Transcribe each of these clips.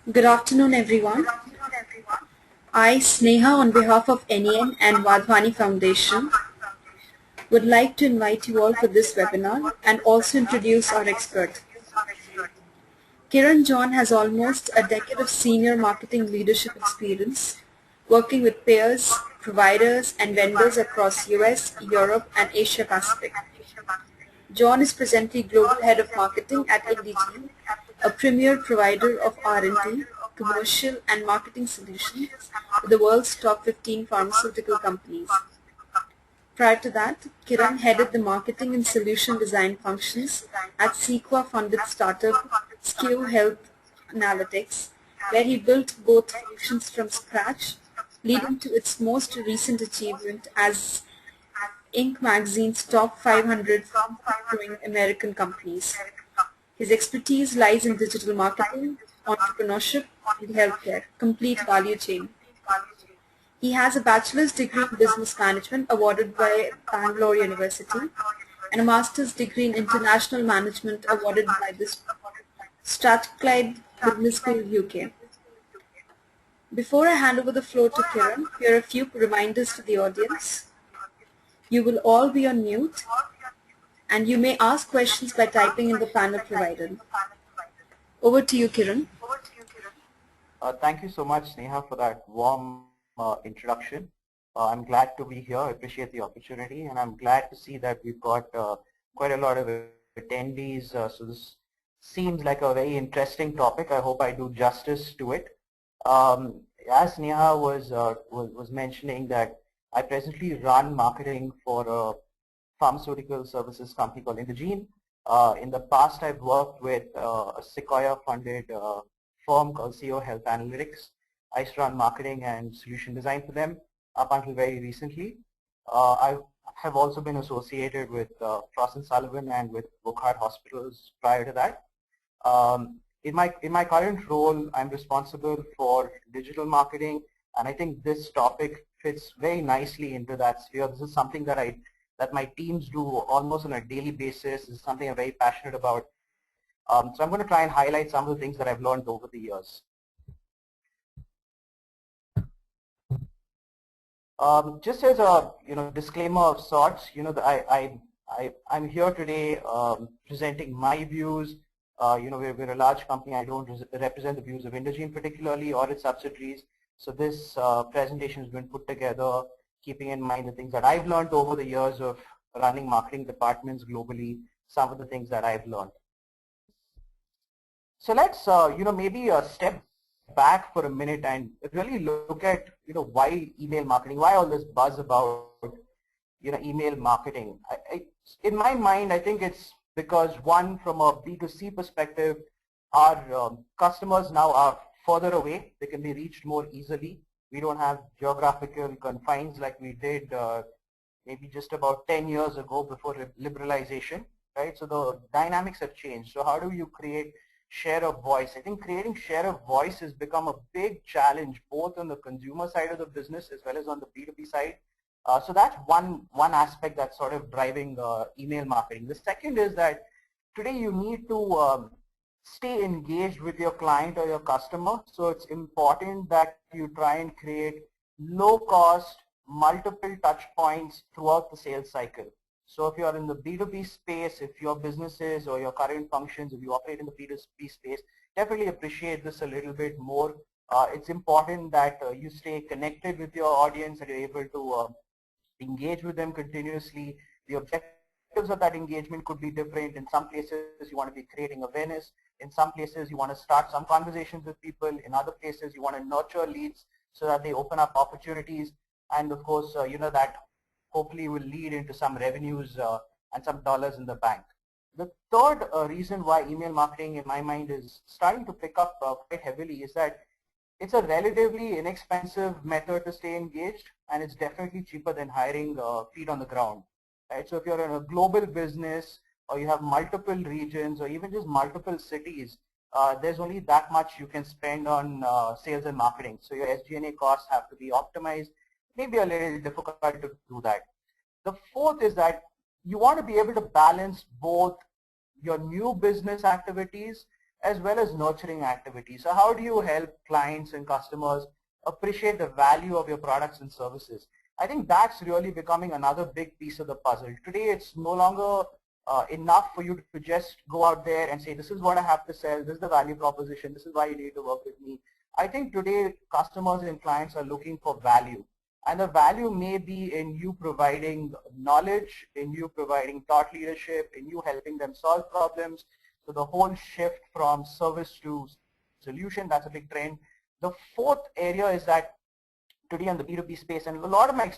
Good afternoon, everyone. I, Sneha, on behalf of NEN and Wadhwani Foundation, would like to invite you all for this webinar and also introduce our expert. Kiran John has almost a decade of senior marketing leadership experience, working with payers, providers, and vendors across US, Europe, and Asia Pacific. John is presently Global Head of Marketing at Indegene, a premier provider of R&D, commercial and marketing solutions for the world's top 15 pharmaceutical companies. Prior to that, Kiran headed the marketing and solution design functions at Sequoia-funded startup SCIO Health Analytics, where he built both solutions from scratch, leading to its most recent achievement as Inc. magazine's top 500 fast-growing American companies. His expertise lies in digital marketing, entrepreneurship, and healthcare, complete value chain. He has a bachelor's degree in business management awarded by Bangalore University and a master's degree in international management awarded by the Strathclyde Business School, UK. Before I hand over the floor to Kiran, here are a few reminders to the audience. You will all be on mute, and you may ask questions by typing in the panel provided. Over to you, Kiran. Thank you so much, Sneha, for that warm introduction. I'm glad to be here. I appreciate the opportunity, and I'm glad to see that we've got quite a lot of attendees. So this seems like a very interesting topic. I hope I do justice to it. As Sneha was mentioning, that I presently run marketing for a pharmaceutical services company called Indegene. In the past, I've worked with a Sequoia-funded firm called SCIO Health Analytics. I used to run marketing and solution design for them up until very recently. I have also been associated with Frost & Sullivan and with Wokhart Hospitals prior to that. In my current role, I'm responsible for digital marketing, and I think this topic fits very nicely into that sphere. This is something that my teams do almost on a daily basis. This is something I'm very passionate about. So I'm going to try and highlight some of the things that I've learned over the years. Just as a disclaimer of sorts, I'm here today presenting my views. We're a large company. I don't represent the views of Indegene particularly or its subsidiaries. So this presentation has been put together keeping in mind the things that I've learned over the years of running marketing departments globally, some of the things that I've learned. So let's maybe step back for a minute and really look at why email marketing, why all this buzz about email marketing. In my mind, I think it's because, one, from a B2C perspective, our customers now are further away. They can be reached more easily. We don't have geographical confines like we did maybe just about 10 years ago before liberalization, right? So the dynamics have changed. So how do you create share of voice? I think creating share of voice has become a big challenge both on the consumer side of the business as well as on the B2B side. So that's one aspect that's sort of driving email marketing. The second is that today you need to stay engaged with your client or your customer. So it's important that you try and create low cost, multiple touch points throughout the sales cycle. So if you're in the B2B space, if your businesses or your current functions, if you operate in the B2B space, definitely appreciate this a little bit more. It's important that you stay connected with your audience and you're able to engage with them continuously. The objectives of that engagement could be different. In some places, you want to be creating awareness. In some places, you want to start some conversations with people. In other places, you want to nurture leads so that they open up opportunities. And of course, that hopefully will lead into some revenues and some dollars in the bank. The third reason why email marketing, in my mind, is starting to pick up quite heavily is that it's a relatively inexpensive method to stay engaged, and it's definitely cheaper than hiring feet on the ground. Right? So if you're in a global business or you have multiple regions or even just multiple cities, there's only that much you can spend on sales and marketing. So your SG&A costs have to be optimized. Maybe a little difficult to do that. The fourth is that you want to be able to balance both your new business activities as well as nurturing activities. So how do you help clients and customers appreciate the value of your products and services? I think that's really becoming another big piece of the puzzle. Today, it's no longer enough for you to just go out there and say, this is what I have to sell, this is the value proposition, this is why you need to work with me. I think today customers and clients are looking for value. And the value may be in you providing knowledge, in you providing thought leadership, in you helping them solve problems. So the whole shift from service to solution, that's a big trend. The fourth area is that today on the B2B space, and a lot of my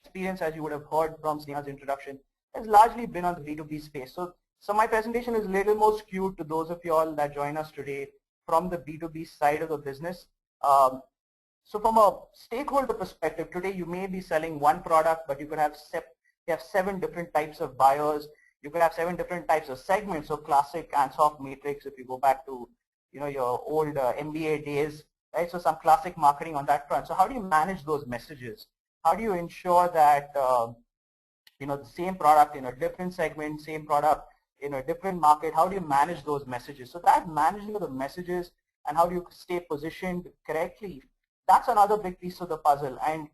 experience, as you would have heard from Sneha's introduction, has largely been on the B2B space. So my presentation is a little more skewed to those of you all that join us today from the B2B side of the business. So from a stakeholder perspective, today you may be selling one product, but you could have 7 different types of buyers. You could have 7 different types of segments. So classic Ansoff matrix, if you go back to your old MBA days, right? So some classic marketing on that front. So how do you manage those messages? How do you ensure that the same product in a different segment, same product in a different market, how do you manage those messages? So that managing of the messages and how do you stay positioned correctly, that's another big piece of the puzzle. And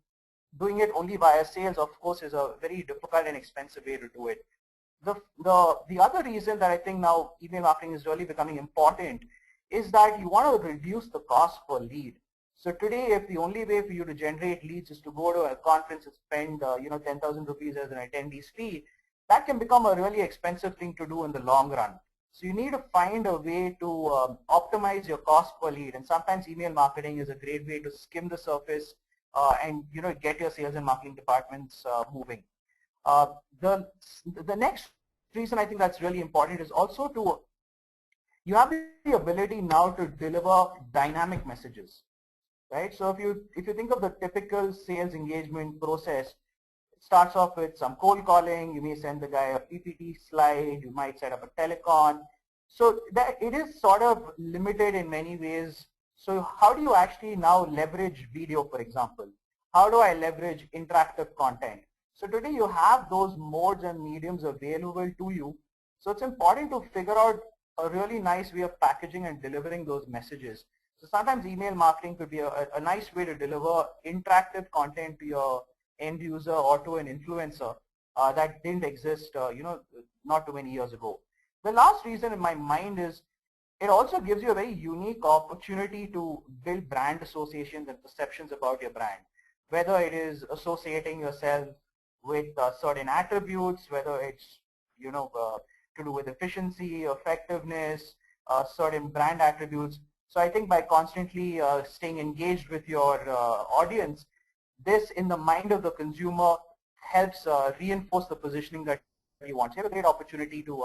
doing it only via sales, of course, is a very difficult and expensive way to do it. The other reason that I think now email marketing is really becoming important is that you want to reduce the cost per lead. So today, if the only way for you to generate leads is to go to a conference and spend 10,000 rupees as an attendee's fee, that can become a really expensive thing to do in the long run. So you need to find a way to optimize your cost per lead, and sometimes email marketing is a great way to skim the surface and get your sales and marketing departments moving. The next reason I think that's really important is also you have the ability now to deliver dynamic messages, right? So if you think of the typical sales engagement process, it starts off with some cold calling. You may send the guy a PPT slide. You might set up a telecon. So that it is sort of limited in many ways. So how do you actually now leverage video, for example? How do I leverage interactive content? So today you have those modes and mediums available to you. So it's important to figure out a really nice way of packaging and delivering those messages. So sometimes email marketing could be a nice way to deliver interactive content to your end user or to an influencer that didn't exist, not too many years ago. The last reason in my mind is it also gives you a very unique opportunity to build brand associations and perceptions about your brand, whether it is associating yourself with certain attributes, whether it's to do with efficiency, effectiveness, certain brand attributes. So I think by constantly staying engaged with your audience, this in the mind of the consumer helps reinforce the positioning that you want. So you have a great opportunity to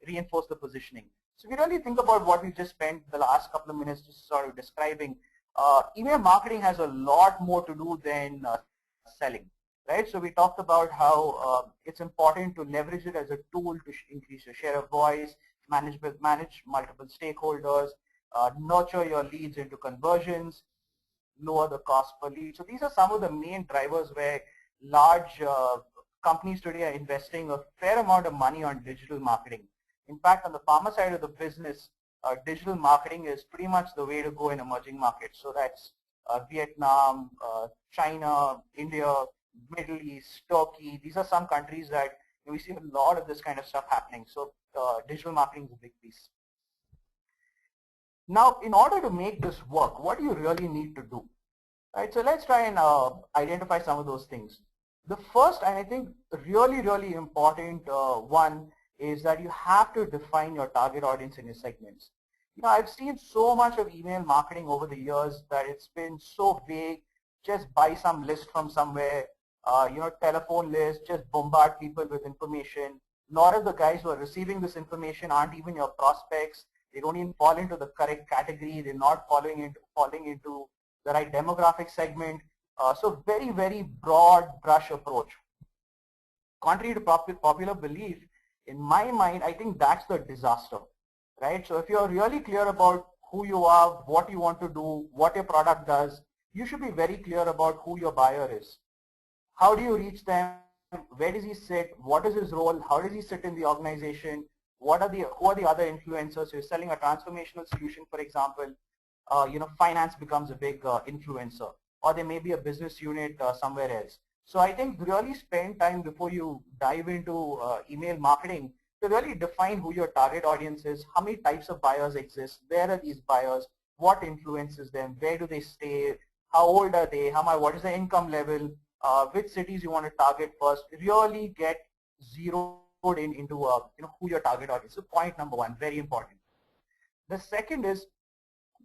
reinforce the positioning. So if you really think about what we just spent the last couple of minutes just sort of describing, email marketing has a lot more to do than selling, right? So we talked about how it's important to leverage it as a tool to increase your share of voice, manage multiple stakeholders, nurture your leads into conversions, lower the cost per lead. So these are some of the main drivers where large companies today are investing a fair amount of money on digital marketing. In fact, on the pharma side of the business, digital marketing is pretty much the way to go in emerging markets. So that's Vietnam, China, India, Middle East, Turkey. These are some countries that we see a lot of this kind of stuff happening. So digital marketing is a big piece. Now, in order to make this work, what do you really need to do? Right, so let's try and identify some of those things. The first, and I think really, really important one, is that you have to define your target audience in your segments. I've seen so much of email marketing over the years that it's been so vague. Just buy some list from somewhere, telephone list, just bombard people with information. A lot of the guys who are receiving this information aren't even your prospects. They don't even fall into the correct category. They're not falling into the right demographic segment. So very, very broad brush approach. Contrary to popular belief, in my mind, I think that's the disaster, right? So if you're really clear about who you are, what you want to do, what your product does, you should be very clear about who your buyer is. How do you reach them? Where does he sit? What is his role? How does he sit in the organization? who are the other influencers? So you're selling a transformational solution, for example, finance becomes a big influencer, or there may be a business unit somewhere else. So I think really spend time before you dive into email marketing to really define who your target audience is, how many types of buyers exist, where are these buyers, what influences them, where do they stay, how old are they, what is the income level, which cities you want to target first. Really get zeroed into who your target audience is. So point number one, very important. The second is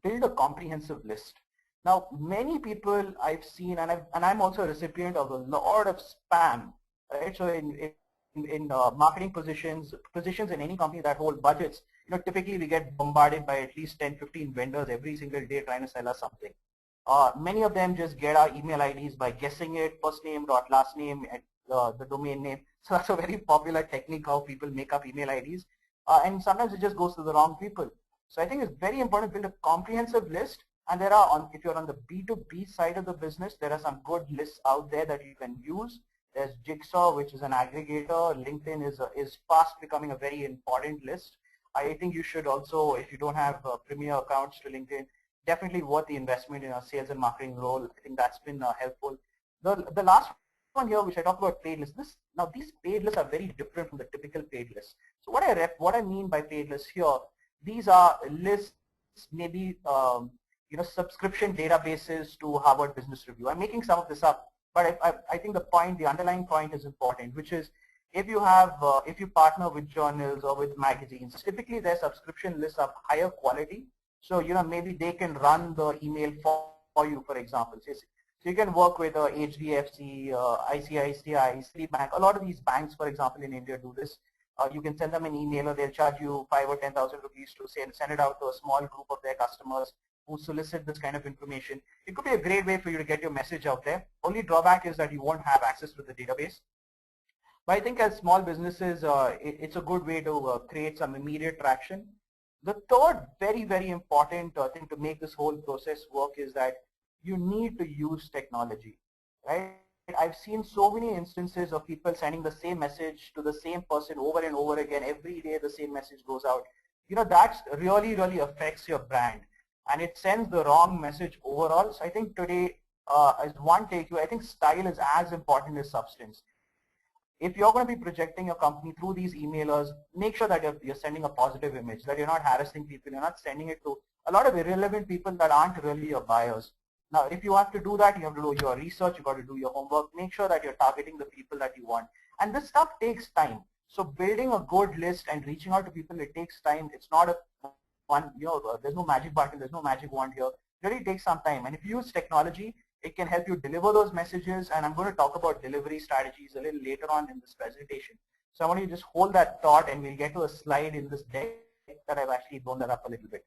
build a comprehensive list. Now, many people I've seen, and I'm also a recipient of a lot of spam, right? So in marketing positions in any company that hold budgets, typically we get bombarded by at least 10, 15 vendors every single day trying to sell us something. Many of them just get our email IDs by guessing it, first name dot last name at the domain name. So that's a very popular technique how people make up email IDs, and sometimes it just goes to the wrong people. So I think it's very important to build a comprehensive list, and there are, if you're on the B2B side of the business, there are some good lists out there that you can use. There's Jigsaw, which is an aggregator. LinkedIn is fast becoming a very important list. I think you should also, if you don't have premier accounts to LinkedIn, definitely worth the investment in a sales and marketing role. I think that's been helpful. The last one here, which I talked about paid lists. Now these paid lists are very different from the typical paid lists. So what I mean by paid lists here, these are lists, maybe subscription databases to Harvard Business Review. I'm making some of this up, but I think the underlying point is important, which is if you partner with journals or with magazines, typically their subscription lists are higher quality. So maybe they can run the email for you, for example. So you can work with HDFC, ICICI, Citibank. A lot of these banks, for example, in India do this. You can send them an email, or they'll charge you 5,000 or 10,000 rupees to send it out to a small group of their customers who solicit this kind of information. It could be a great way for you to get your message out there. Only drawback is that you won't have access to the database. But I think as small businesses, it's a good way to create some immediate traction. The third very, very important thing to make this whole process work is that you need to use technology, right? I've seen so many instances of people sending the same message to the same person over and over again. Every day the same message goes out. That really, really affects your brand, and it sends the wrong message overall. So I think today, as one takeaway, I think style is as important as substance. If you're going to be projecting your company through these emailers, make sure that you're sending a positive image, that you're not harassing people, you're not sending it to a lot of irrelevant people that aren't really your buyers. Now, if you have to do that, you have to do your research, you've got to do your homework, make sure that you're targeting the people that you want. And this stuff takes time. So building a good list and reaching out to people, it takes time. It's not a one, there's no magic button, there's no magic wand here. It really takes some time. And if you use technology, it can help you deliver those messages. And I'm going to talk about delivery strategies a little later on in this presentation. So I want you to just hold that thought, and we'll get to a slide in this deck that I've actually blown that up a little bit.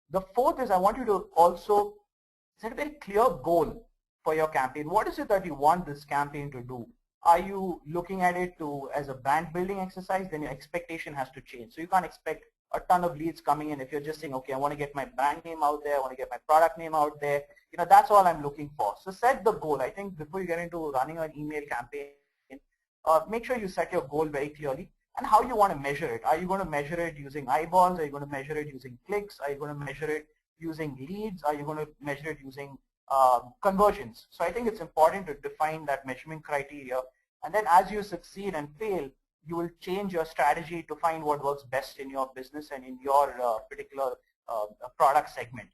The fourth is I want you to also set a very clear goal for your campaign. What is it that you want this campaign to do? Are you looking at it as a brand building exercise? Then your expectation has to change. So you can't expect a ton of leads coming in if you're just saying, okay, I want to get my brand name out there, I want to get my product name out there. That's all I'm looking for. So set the goal. I think before you get into running an email campaign, make sure you set your goal very clearly and how you want to measure it. Are you going to measure it using eyeballs? Are you going to measure it using clicks? Are you going to measure it using leads? Are you going to measure it using conversions? So I think it's important to define that measurement criteria, and then as you succeed and fail, you will change your strategy to find what works best in your business and in your particular product segment.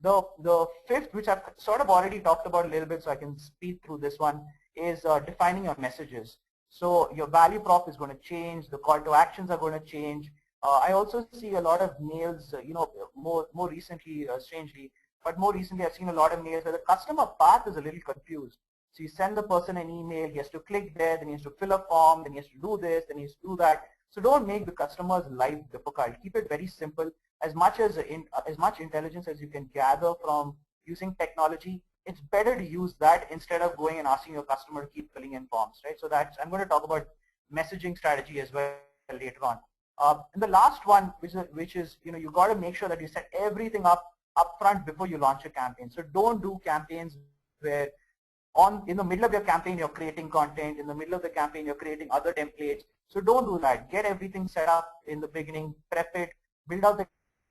The fifth, which I've sort of already talked about a little bit, so I can speed through this one, is defining your messages. So your value prop is going to change, the call to actions are going to change. I also see a lot of mails, more recently, strangely, but more recently I've seen a lot of mails where the customer path is a little confused. So you send the person an email, he has to click there, then he has to fill a form, then he has to do this, then he has to do that. So don't make the customer's life difficult. Keep it very simple. As much intelligence as you can gather from using technology, it's better to use that instead of going and asking your customer to keep filling in forms, right? So I'm going to talk about messaging strategy as well later on. And the last one, which is you got to make sure that you set everything up front before you launch a campaign. So don't do campaigns where in the middle of your campaign you're creating content, in the middle of the campaign you're creating other templates. So don't do that. Get everything set up in the beginning, prep it, build out the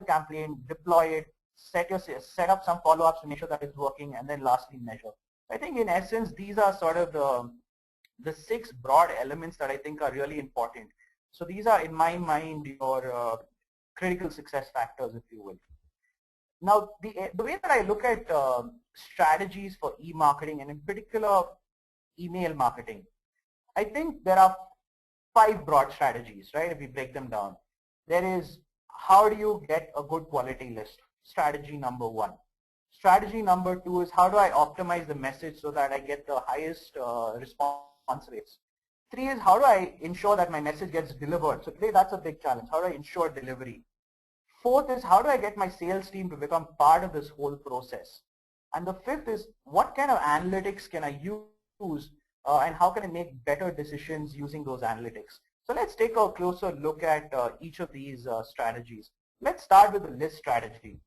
campaign, deploy it, set up some follow-ups to make sure that it's working, and then lastly measure. I think in essence, these are sort of the 6 broad elements that I think are really important. So these are, in my mind, your critical success factors, if you will. Now, the way that I look at strategies for e-marketing, and in particular email marketing, I think there are 5 broad strategies, right, if we break them down. There is, how do you get a good quality list? Strategy number 1. Strategy number 2 is, how do I optimize the message so that I get the highest response rates? 3 is, how do I ensure that my message gets delivered? So today that's a big challenge. How do I ensure delivery? 4th is, how do I get my sales team to become part of this whole process? And the 5th is, what kind of analytics can I use and how can I make better decisions using those analytics? So let's take a closer look at each of these strategies. Let's start with the list strategy.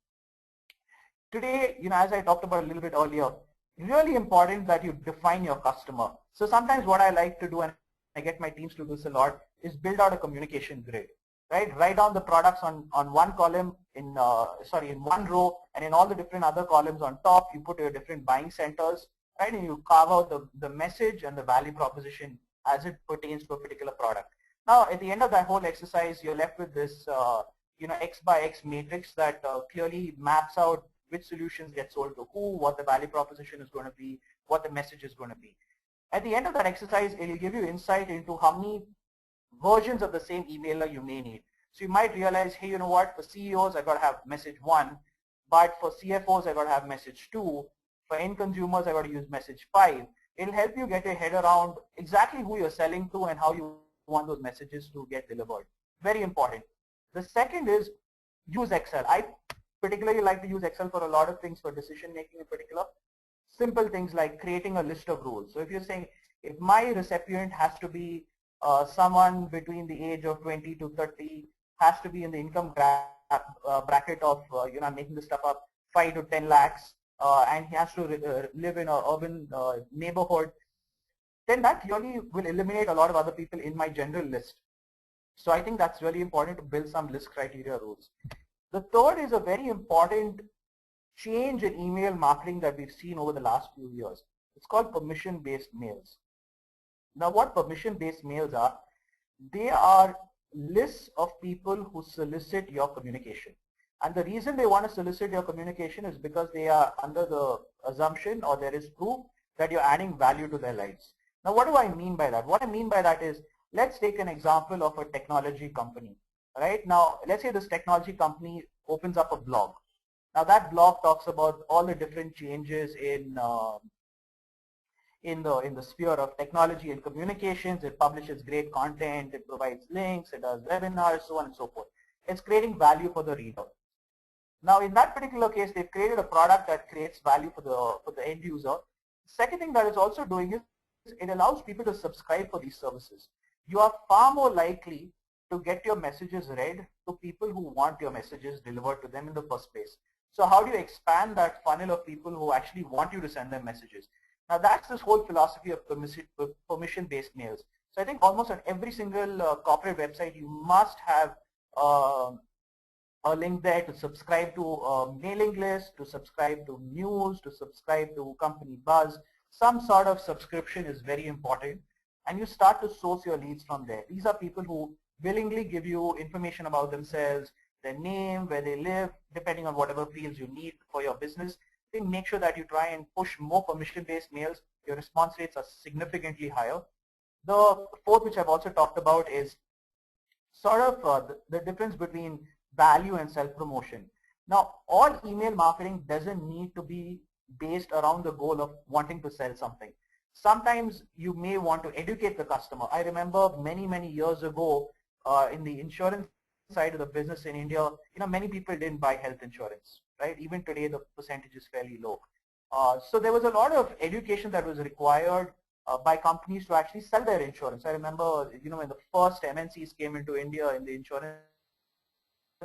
Today, as I talked about a little bit earlier, really important that you define your customer. So sometimes what I like to do, and I get my teams to do this a lot, is build out a communication grid. Right? Write down the products on one column in one row, and in all the different other columns on top, you put your different buying centers, right? And you carve out the message and the value proposition as it pertains to a particular product. Now, at the end of that whole exercise, you're left with this, X by X matrix that clearly maps out which solutions get sold to who, what the value proposition is going to be, what the message is going to be. At the end of that exercise, it will give you insight into how many versions of the same emailer you may need. So you might realize, hey, you know what, for CEOs, I got to have message 1, but for CFOs, I got to have message 2. For end consumers, I got to use message 5. It'll help you get your head around exactly who you're selling to and how you want those messages to get delivered. Very important. The second is use Excel. I particularly like to use Excel for a lot of things, for decision making in particular. Simple things like creating a list of rules. So if you're saying, if my recipient has to be someone between the age of 20 to 30, has to be in the income bracket of, I'm making this stuff up, 5 to 10 lakhs, and he has to live in an urban neighborhood, then that really will eliminate a lot of other people in my general list. So I think that's really important to build some list criteria rules. The third is a very important change in email marketing that we've seen over the last few years. It's called permission-based mails. Now, what permission-based mails are, they are lists of people who solicit your communication. And the reason they want to solicit your communication is because they are under the assumption, or there is proof, that you're adding value to their lives. Now, what do I mean by that? What I mean by that is, let's take an example of a technology company. Right now, let's say this technology company opens up a blog. Now, that blog talks about all the different changes in the sphere of technology and communications. It publishes great content, it provides links, it does webinars, so on and so forth. It's creating value for the reader. Now, in that particular case, they've created a product that creates value for the end user. The second thing that it's also doing is it allows people to subscribe for these services. You are far more likely to get your messages read to people who want your messages delivered to them in the first place. So how do you expand that funnel of people who actually want you to send them messages? Now, that's this whole philosophy of permission-based mails. So I think almost on every single corporate website, you must have a link there to subscribe to a mailing list, to subscribe to news, to subscribe to company buzz. Some sort of subscription is very important, and you start to source your leads from there. These are people who willingly give you information about themselves, their name, where they live, depending on whatever fields you need for your business. Then make sure that you try and push more permission-based mails. Your response rates are significantly higher. The fourth, which I've also talked about, is sort of the difference between value and self-promotion. Now, all email marketing doesn't need to be based around the goal of wanting to sell something. Sometimes you may want to educate the customer. I remember many, many years ago in the insurance side of the business in India, many people didn't buy health insurance, right? Even today, the percentage is fairly low. So there was a lot of education that was required by companies to actually sell their insurance. I remember, when the first MNCs came into India in the insurance,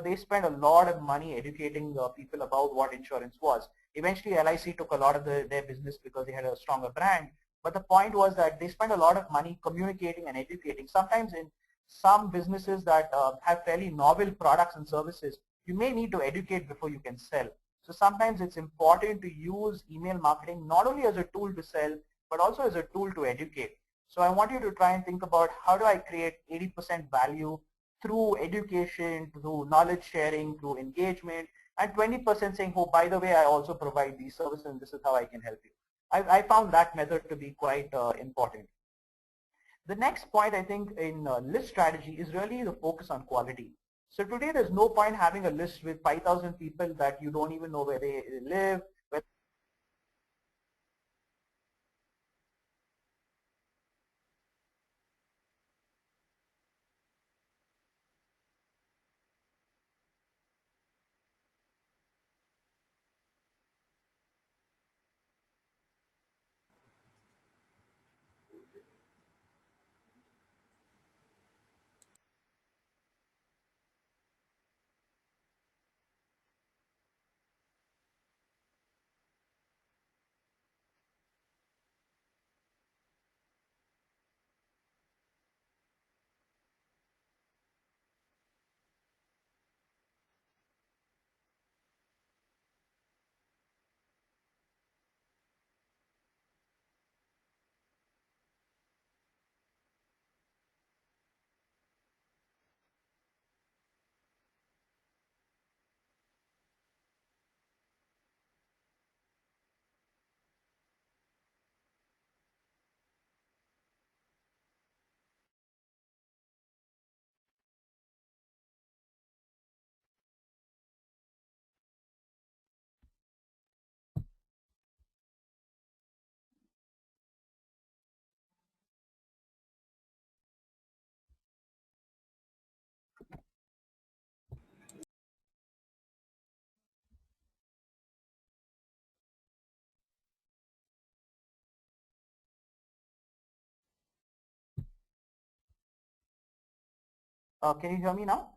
they spent a lot of money educating people about what insurance was. Eventually, LIC took a lot of their business because they had a stronger brand. But the point was that they spent a lot of money communicating and educating. Sometimes in some businesses that have fairly novel products and services, you may need to educate before you can sell. So sometimes it's important to use email marketing not only as a tool to sell, but also as a tool to educate. So I want you to try and think about how do I create 80% value through education, through knowledge sharing, through engagement, and 20% saying, oh, by the way, I also provide these services and this is how I can help you. I found that method to be quite important. The next point I think in list strategy is really the focus on quality. So today there's no point having a list with 5,000 people that you don't even know where they live, where can you hear me now?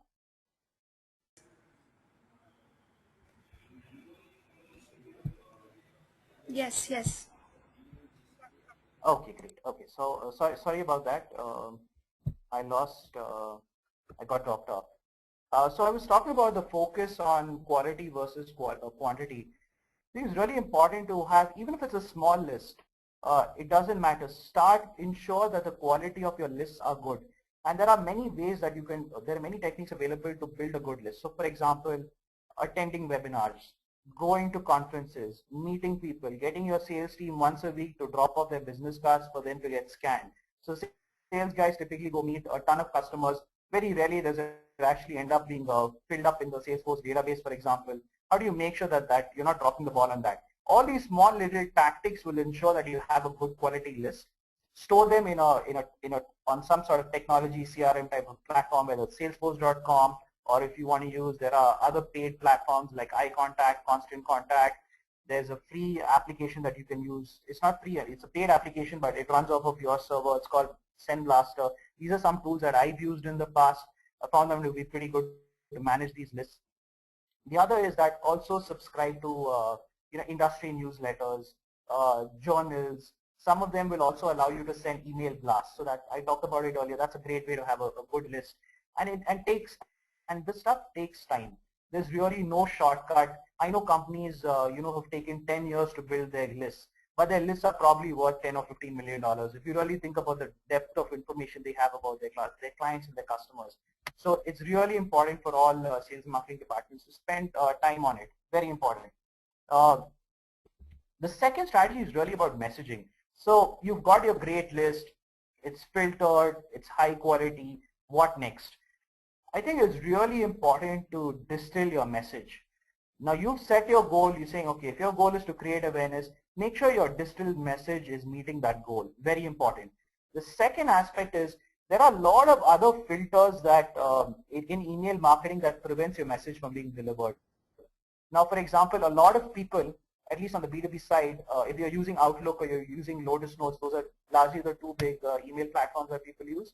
Yes, yes. Okay, great. Okay, so sorry about that. I lost, I got dropped off. So I was talking about the focus on quality versus quantity. I think it's really important to have, even if it's a small list, it doesn't matter. Ensure that the quality of your lists are good. And there are many ways that you can, there are many techniques available to build a good list. So for example, attending webinars, going to conferences, meeting people, getting your sales team once a week to drop off their business cards for them to get scanned. So sales guys typically go meet a ton of customers. Very rarely does it actually end up being filled up in the Salesforce database, for example. How do you make sure that you're not dropping the ball on that? All these small little tactics will ensure that you have a good quality list. Store them on some sort of technology CRM type of platform, whether it's Salesforce.com, or if you want to use, there are other paid platforms like iContact, Constant Contact. There's a free application that you can use. It's not free, it's a paid application, but it runs off of your server. It's called SendBlaster. These are some tools that I've used in the past. I found them to be pretty good to manage these lists. The other is that also subscribe to industry newsletters, journals. Some of them will also allow you to send email blasts. So that I talked about it earlier. That's a great way to have a good list. And this stuff takes time. There's really no shortcut. I know companies have taken 10 years to build their lists, but their lists are probably worth 10 or 15 million dollars if you really think about the depth of information they have about their clients and their customers. So it's really important for all sales and marketing departments to spend time on it. Very important. Uh, the second strategy is really about messaging. So you've got your great list. It's filtered. It's high quality. What next? I think it's really important to distill your message. Now you've set your goal. You're saying, okay, if your goal is to create awareness, make sure your distilled message is meeting that goal. Very important. The second aspect is there are a lot of other filters that in email marketing that prevents your message from being delivered. Now, for example, a lot of people, at least on the B2B side, if you're using Outlook or you're using Lotus Notes, those are largely the two big email platforms that people use.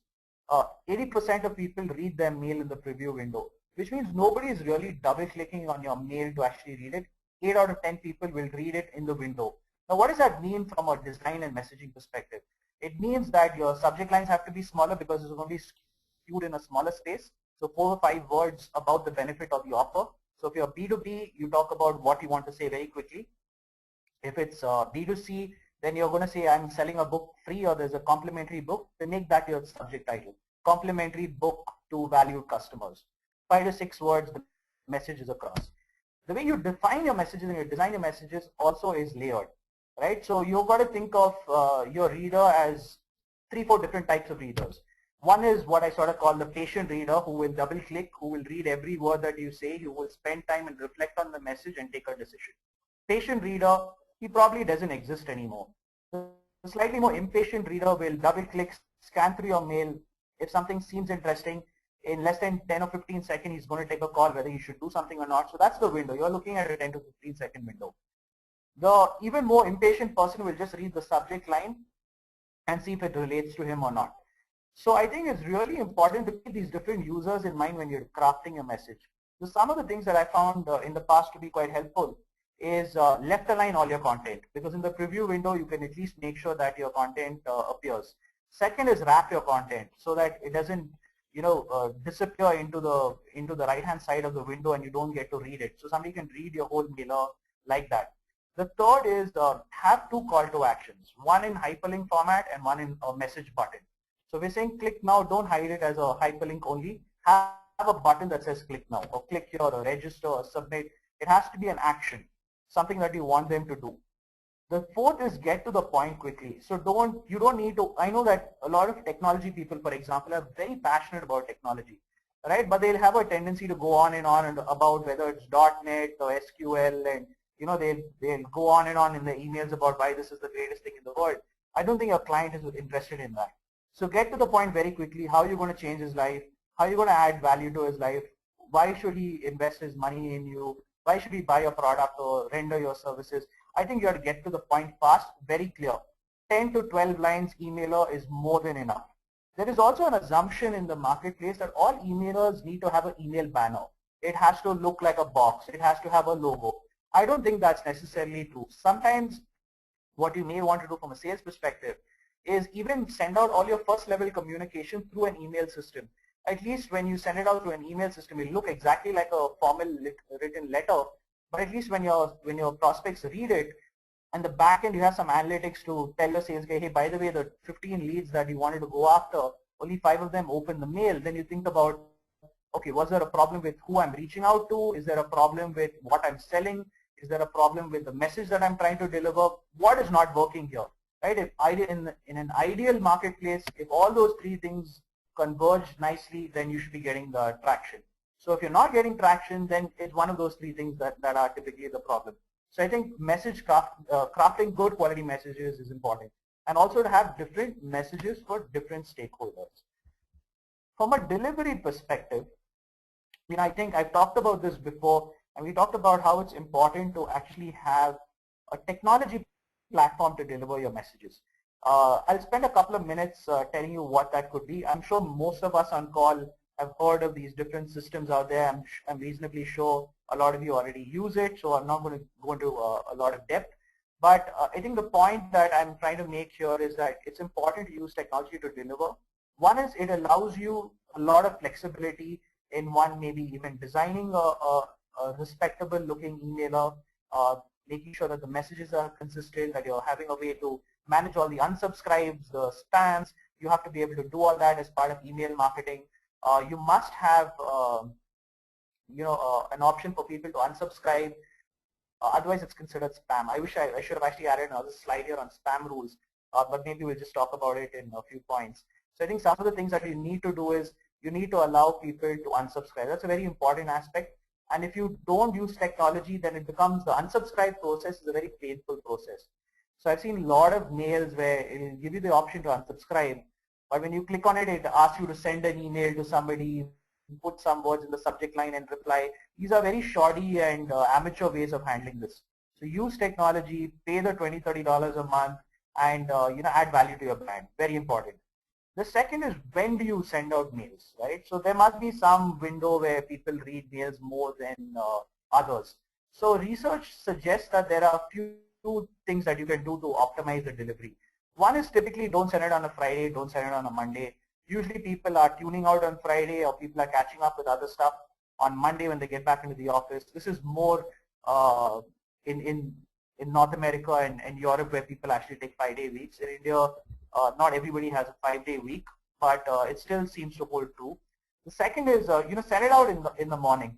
80% of people read their mail in the preview window, which means nobody is really double clicking on your mail to actually read it. 8 out of 10 people will read it in the window. Now, what does that mean from a design and messaging perspective? It means that your subject lines have to be smaller because it's going to be skewed in a smaller space. So 4 or 5 words about the benefit of the offer. So if you're B2B, you talk about what you want to say very quickly. If it's B2C, then you're going to say, I'm selling a book free, or there's a complimentary book. Then make that your subject title. Complimentary book to valued customers. 5 to 6 words, the message is across. The way you define your messages and you design your messages also is layered, right? So you've got to think of your reader as 3-4 different types of readers. One is what I sort of call the patient reader, who will double click, who will read every word that you say, who will spend time and reflect on the message and take a decision. Patient reader, he probably doesn't exist anymore. The slightly more impatient reader will double click, scan through your mail. If something seems interesting, in less than 10 or 15 seconds, he's going to take a call whether you should do something or not. So that's the window. You're looking at a 10 to 15 second window. The even more impatient person will just read the subject line and see if it relates to him or not. So I think it's really important to keep these different users in mind when you're crafting a message. So some of the things that I found in the past to be quite helpful is left align all your content, because in the preview window you can at least make sure that your content appears. Second is wrap your content so that it doesn't disappear into the right hand side of the window and you don't get to read it. So somebody can read your whole mailer like that. The third is have 2 call to actions, one in hyperlink format and one in a message button. So we're saying click now, don't hide it as a hyperlink only. Have a button that says click now, or click here, or register, or submit. It has to be an action, something that you want them to do. The fourth is get to the point quickly. So you don't need to, I know that a lot of technology people, for example, are very passionate about technology, right? But they'll have a tendency to go on and about whether it's .NET or SQL, and they'll go on and on in the emails about why this is the greatest thing in the world. I don't think your client is interested in that. So get to the point very quickly. How are you going to change his life? How are you going to add value to his life? Why should he invest his money in you? Why should he buy a product or render your services? I think you have to get to the point fast, very clear. 10 to 12 lines emailer is more than enough. There is also an assumption in the marketplace that all emailers need to have an email banner. It has to look like a box. It has to have a logo. I don't think that's necessarily true. Sometimes what you may want to do from a sales perspective is even send out all your first level communication through an email system. At least when you send it out to an email system, it look exactly like a formal written letter, but at least when your prospects read it, and the back end you have some analytics to tell the sales guy, hey, by the way, the 15 leads that you wanted to go after, only 5 of them open the mail. Then you think about, okay, was there a problem with who I'm reaching out to? Is there a problem with what I'm selling? Is there a problem with the message that I'm trying to deliver? What is not working here, right? If in an ideal marketplace, if all those 3 things converge nicely, then you should be getting the traction. So if you're not getting traction, then it's one of those 3 things that are typically the problem. So I think message crafting good quality messages is important, and also to have different messages for different stakeholders. From a delivery perspective, I think I've talked about this before, and we talked about how it's important to actually have a technology platform to deliver your messages. I'll spend a couple of minutes telling you what that could be. I'm sure most of us on call have heard of these different systems out there. I'm reasonably sure a lot of you already use it, so I'm not going to go into a lot of depth. But I think the point that I'm trying to make here is that it's important to use technology to deliver. One is it allows you a lot of flexibility in maybe even designing a respectable looking emailer, making sure that the messages are consistent, that you're having a way to manage all the unsubscribes, the spams. You have to be able to do all that as part of email marketing. You must have an option for people to unsubscribe. Otherwise, it's considered spam. I wish I should have actually added another slide here on spam rules, but maybe we'll just talk about it in a few points. So I think some of the things that you need to do is you need to allow people to unsubscribe. That's a very important aspect. And if you don't use technology, then it becomes the unsubscribe process is a very painful process. So I've seen a lot of mails where it will give you the option to unsubscribe, but when you click on it, it asks you to send an email to somebody, put some words in the subject line and reply. These are very shoddy and amateur ways of handling this. So use technology, pay the $20, $30 a month, and add value to your brand. Very important. The second is, when do you send out mails, right? So there must be some window where people read mails more than others. So research suggests that there are a few things that you can do to optimize the delivery. One is typically don't send it on a Friday, don't send it on a Monday. Usually people are tuning out on Friday, or people are catching up with other stuff on Monday when they get back into the office. This is more in, in, in North America and Europe, where people actually take 5-day weeks. In India, not everybody has a 5-day week, but it still seems to hold true. The second is, send it out in the morning.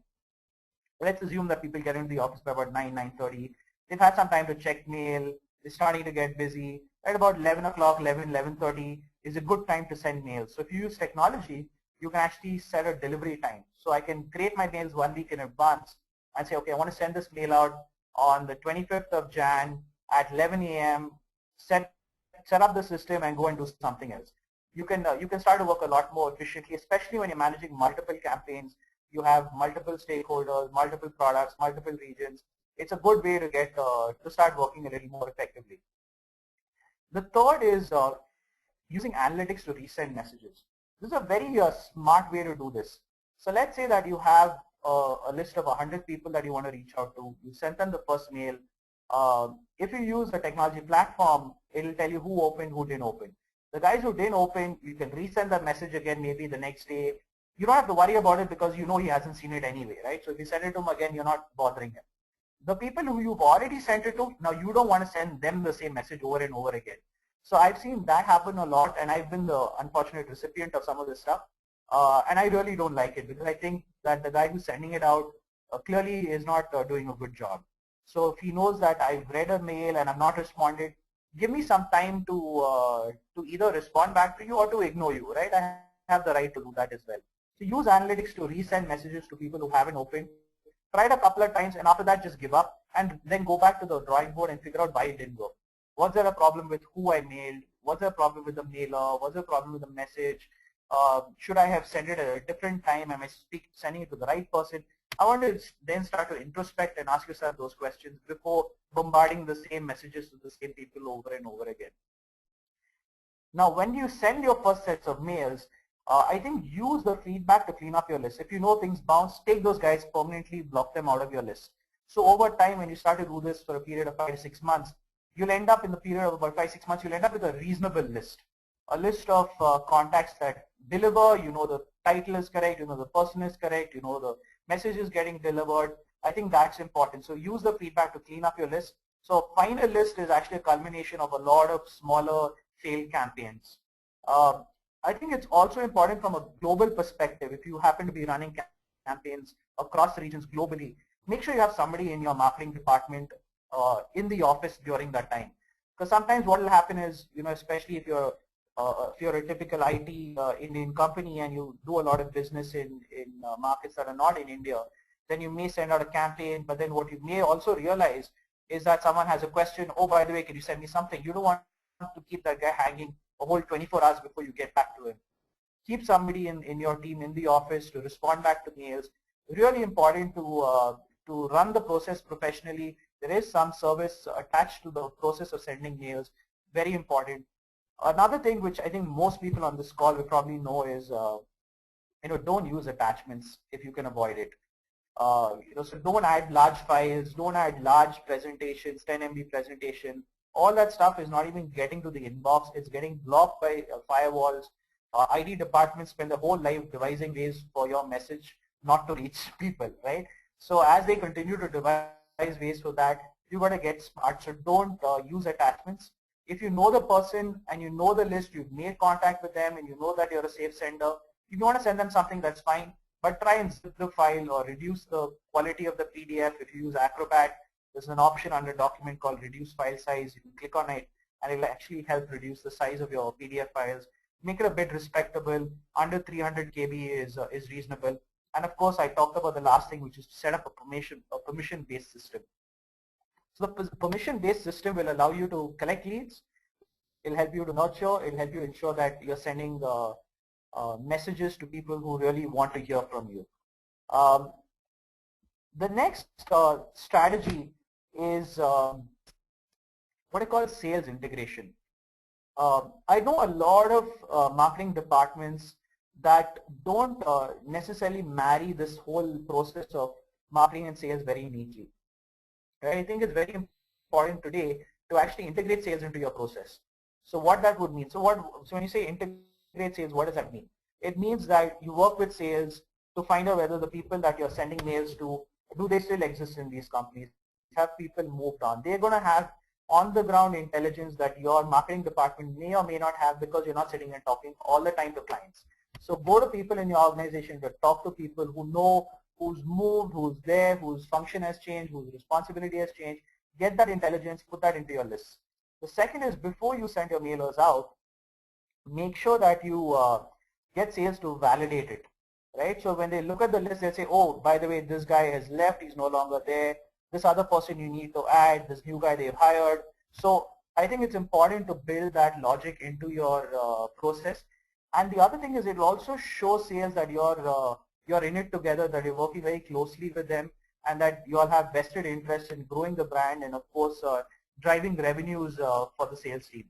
Let's assume that people get into the office by about 9:30. They've had some time to check mail. They're starting to get busy. At about 11 o'clock, 11:30 is a good time to send mails. So if you use technology, you can actually set a delivery time. So I can create my mails 1 week in advance and say, okay, I want to send this mail out on the 25th of Jan at 11 a.m. Set up the system and go and do something else. You can start to work a lot more efficiently, especially when you're managing multiple campaigns. You have multiple stakeholders, multiple products, multiple regions. It's a good way to get to start working a little more effectively. The third is using analytics to resend messages. This is a very smart way to do this. So let's say that you have a list of 100 people that you want to reach out to. You send them the first mail. If you use a technology platform, it will tell you who opened, who didn't open. The guys who didn't open, you can resend the message again maybe the next day. You don't have to worry about it because you know he hasn't seen it anyway, right? So if you send it to him again, you're not bothering him. The people who you've already sent it to, now you don't want to send them the same message over and over again. So I've seen that happen a lot, and I've been the unfortunate recipient of some of this stuff. And I really don't like it, because I think that the guy who's sending it out clearly is not doing a good job. So if he knows that I've read a mail and I'm not responded, give me some time to either respond back to you or to ignore you, right? I have the right to do that as well. So use analytics to resend messages to people who haven't opened. Try it a couple of times, and after that just give up, and then go back to the drawing board and figure out why it didn't work. Was there a problem with who I mailed? Was there a problem with the mailer? Was there a problem with the message? Should I have sent it at a different time? Am I sending it to the right person? I want to then start to introspect and ask yourself those questions before bombarding the same messages to the same people over and over again. Now, when you send your first sets of mails, I think use the feedback to clean up your list. If you know things bounce, take those guys permanently, block them out of your list. So over time, when you start to do this for a period of 5 to 6 months, you'll end up in the period of about 5 to 6 months, you'll end up with a reasonable list. A list of contacts that deliver, you know the title is correct, you know the person is correct, you know the message is getting delivered. I think that's important. So use the feedback to clean up your list. So final list is actually a culmination of a lot of smaller failed campaigns. I think it's also important from a global perspective. If you happen to be running campaigns across regions globally, make sure you have somebody in your marketing department in the office during that time. Because sometimes what will happen is, you know, especially if you're a typical IT Indian company and you do a lot of business in markets that are not in India, then you may send out a campaign, but then what you may also realize is that someone has a question, oh, by the way, can you send me something? You don't want to keep that guy hanging a whole 24 hours before you get back to him. Keep somebody in your team in the office to respond back to mails. Really important to run the process professionally. There is some service attached to the process of sending mails. Very important. Another thing which I think most people on this call will probably know is, don't use attachments if you can avoid it. So don't add large files, don't add large presentations, 10 MB presentation. All that stuff is not even getting to the inbox. It's getting blocked by firewalls. IT departments spend their whole life devising ways for your message not to reach people, right? So as they continue to devise ways for that, you got to get smart. So don't use attachments. If you know the person and you know the list, you've made contact with them and you know that you're a safe sender, if you want to send them something, that's fine. But try and zip the file or reduce the quality of the PDF. If you use Acrobat, there's an option under document called reduce file size. You can click on it and it will actually help reduce the size of your PDF files. Make it a bit respectable. Under 300 KB is reasonable. And of course, I talked about the last thing, which is to set up a permission-based system. So the permission-based system will allow you to collect leads. It'll help you to nurture. It'll help you ensure that you're sending messages to people who really want to hear from you. The next strategy is what I call sales integration. I know a lot of marketing departments that don't necessarily marry this whole process of marketing and sales very neatly. Right? I think it's very important today to actually integrate sales into your process. So what that would mean? So when you say integrate integrate sales, what does that mean? It means that you work with sales to find out whether the people that you're sending mails to, do they still exist in these companies? Have people moved on? They're going to have on the ground intelligence that your marketing department may or may not have, because you're not sitting and talking all the time to clients. So go to people in your organization, to talk to people who know who's moved, who's there, whose function has changed, whose responsibility has changed. Get that intelligence, put that into your list. The second is, before you send your mailers out, make sure that you get sales to validate it, right? So when they look at the list, they say, oh, by the way, this guy has left, he's no longer there. This other person you need to add, this new guy they've hired. So I think it's important to build that logic into your process. And the other thing is, it will also show sales that you're in it together, that you're working very closely with them, and that you all have vested interest in growing the brand and, of course, driving revenues for the sales team.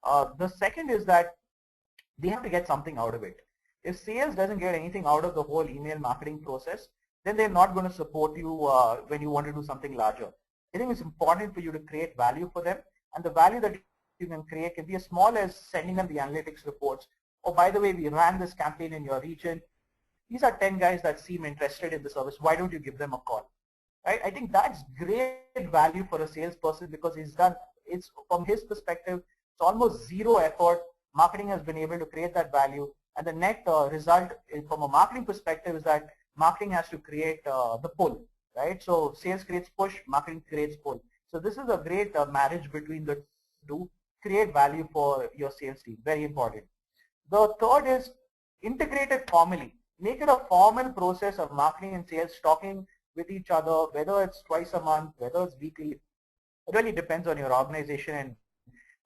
The second is that they have to get something out of it. If sales doesn't get anything out of the whole email marketing process, then they're not going to support you when you want to do something larger. I think it's important for you to create value for them, and the value that you can create can be as small as sending them the analytics reports. Oh, by the way, we ran this campaign in your region. These are 10 guys that seem interested in the service. Why don't you give them a call? Right? I think that's great value for a salesperson, because it's from his perspective, it's almost zero effort. Marketing has been able to create that value, and the net result from a marketing perspective is that marketing has to create the pull, right? So sales creates push, marketing creates pull. So this is a great marriage between the two. Create value for your sales team, very important. The third is integrate it formally. Make it a formal process of marketing and sales talking with each other, whether it's twice a month, whether it's weekly. It really depends on your organization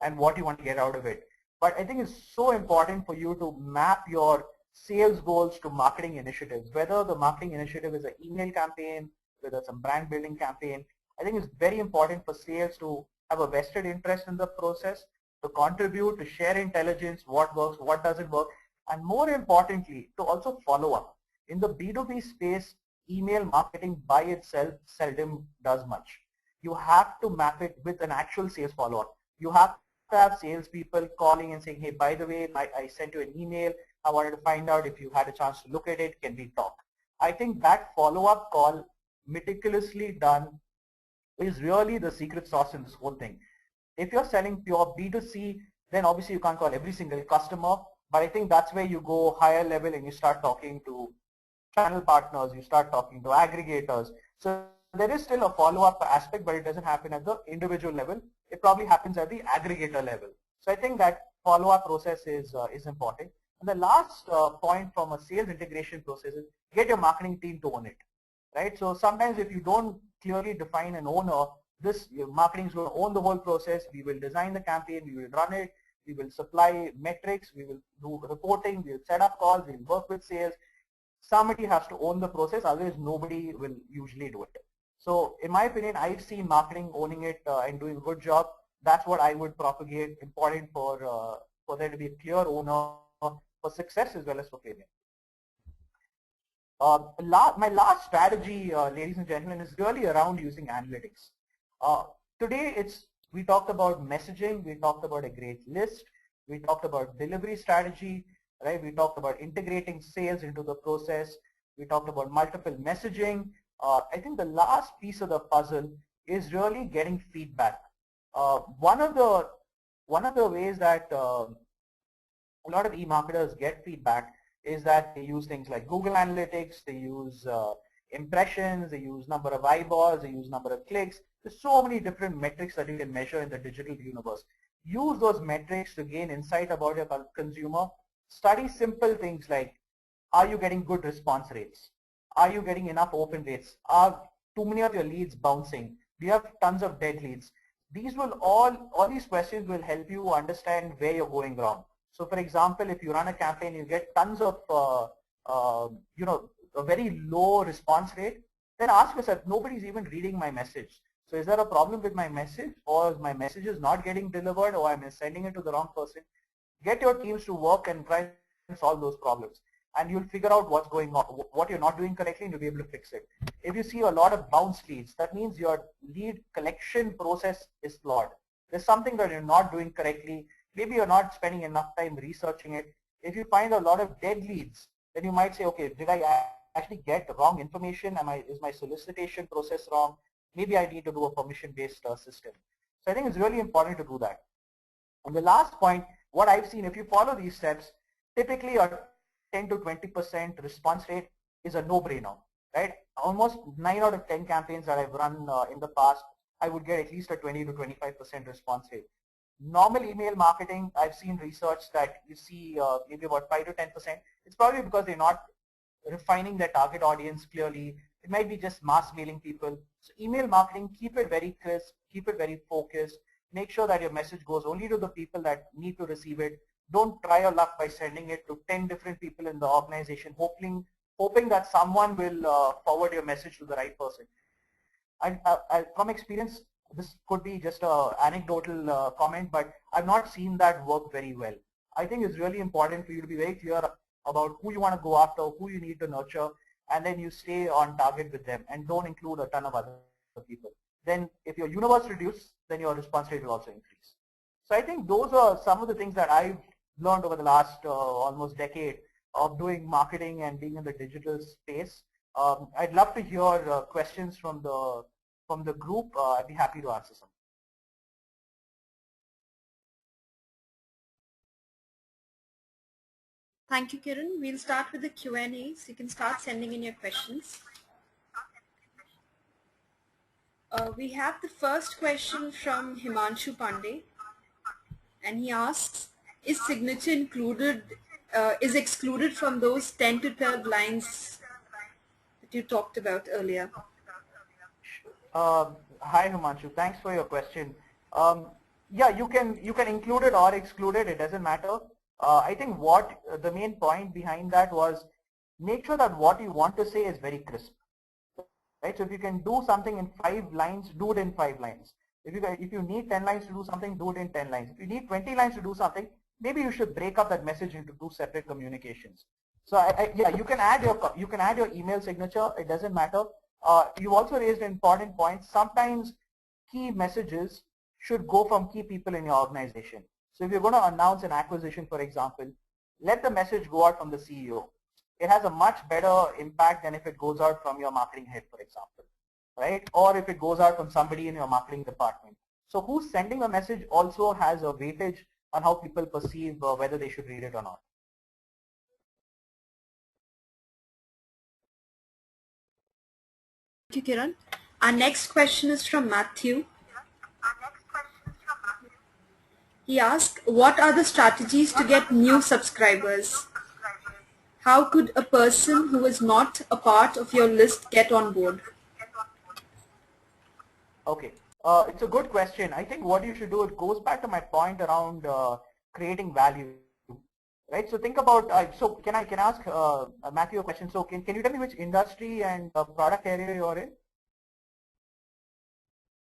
and what you want to get out of it. But I think it's so important for you to map your sales goals to marketing initiatives, whether the marketing initiative is an email campaign, whether it's a brand building campaign. I think it's very important for sales to have a vested interest in the process, to contribute, to share intelligence, what works, what doesn't work, and more importantly, to also follow up. In the B2B space, email marketing by itself seldom does much. You have to map it with an actual sales follow-up. You have to have salespeople calling and saying, hey, by the way, I sent you an email. I wanted to find out if you had a chance to look at it. Can we talk? I think that follow-up call, meticulously done, is really the secret sauce in this whole thing. If you're selling pure B2C, then obviously you can't call every single customer, but I think that's where you go higher level and you start talking to channel partners, you start talking to aggregators. So there is still a follow-up aspect, but it doesn't happen at the individual level. It probably happens at the aggregator level. So I think that follow-up process is important. And the last point from a sales integration process is get your marketing team to own it, right? So sometimes if you don't clearly define an owner, your marketing is going to own the whole process. We will design the campaign, we will run it, we will supply metrics, we will do reporting, we will set up calls, we will work with sales. Somebody has to own the process, otherwise nobody will usually do it. So in my opinion, I've seen marketing owning it and doing a good job. That's what I would propagate, important for there to be a clear owner for success as well as for failure. My last strategy, ladies and gentlemen, is really around using analytics. Today we talked about messaging, we talked about a great list, we talked about delivery strategy, right? We talked about integrating sales into the process, we talked about multiple messaging. I think the last piece of the puzzle is really getting feedback. One of the ways that a lot of e-marketers get feedback is that they use things like Google Analytics, they use impressions, they use number of eyeballs, they use number of clicks. There's so many different metrics that you can measure in the digital universe. Use those metrics to gain insight about your consumer. Study simple things like, are you getting good response rates? Are you getting enough open rates? Are too many of your leads bouncing? Do you have tons of dead leads? These will all these questions will help you understand where you're going wrong. So for example, if you run a campaign, you get tons of, a very low response rate, then ask yourself, nobody's even reading my message. So is there a problem with my message, or is my message is not getting delivered, or I'm sending it to the wrong person? Get your teams to work and try and solve those problems. And you'll figure out what's going on, what you're not doing correctly, and you'll be able to fix it. If you see a lot of bounce leads, that means your lead collection process is flawed. There's something that you're not doing correctly. maybe you're not spending enough time researching it. If you find a lot of dead leads, then you might say, okay, did I actually get wrong information? Is my solicitation process wrong? Maybe I need to do a permission-based system. So I think it's really important to do that. And the last point, what I've seen, if you follow these steps, typically a 10 to 20% response rate is a no-brainer, right? Almost 9 out of 10 campaigns that I've run in the past, I would get at least a 20 to 25% response rate. Normal email marketing, I've seen research that you see maybe about 5 to 10%. It's probably because they're not refining their target audience clearly. It might be just mass mailing people. So email marketing, keep it very crisp, keep it very focused. Make sure that your message goes only to the people that need to receive it. Don't try your luck by sending it to 10 different people in the organization, hoping that someone will forward your message to the right person. From experience, this could be just an anecdotal comment, but I've not seen that work very well. I think it's really important for you to be very clear about who you want to go after, who you need to nurture, and then you stay on target with them and don't include a ton of other people. Then if your universe reduces, then your response rate will also increase. So I think those are some of the things that I've learned over the last almost decade of doing marketing and being in the digital space. I'd love to hear questions from the group. I'd be happy to answer some. Thank you, Kiran. We'll start with the Q&A, so you can start sending in your questions. We have the first question from Himanshu Pandey, and he asks, is signature included, is excluded from those 10 to 12 lines that you talked about earlier? Hi Himanshu, thanks for your question. Yeah, you can include it or exclude it, it doesn't matter. I think what the main point behind that was, make sure that what you want to say is very crisp. Right? So if you can do something in 5 lines, do it in 5 lines. If you need 10 lines to do something, do it in 10 lines. If you need 20 lines to do something, maybe you should break up that message into 2 separate communications. So yeah, you can add your email signature. It doesn't matter. You also raised an important point. Sometimes key messages should go from key people in your organization. So if you're going to announce an acquisition, for example, let the message go out from the CEO. It has a much better impact than if it goes out from your marketing head, for example, right? Or if it goes out from somebody in your marketing department. So who's sending a message also has a weightage on how people perceive whether they should read it or not. Thank you, Kiran. Our next question is from Matthew. He asked, what are the strategies to get new subscribers? How could a person who is not a part of your list get on board? Okay, it's a good question. I think what you should do, it goes back to my point around creating value, right? So think about, so can I ask Matthew a question? So can you tell me which industry and product area you're in?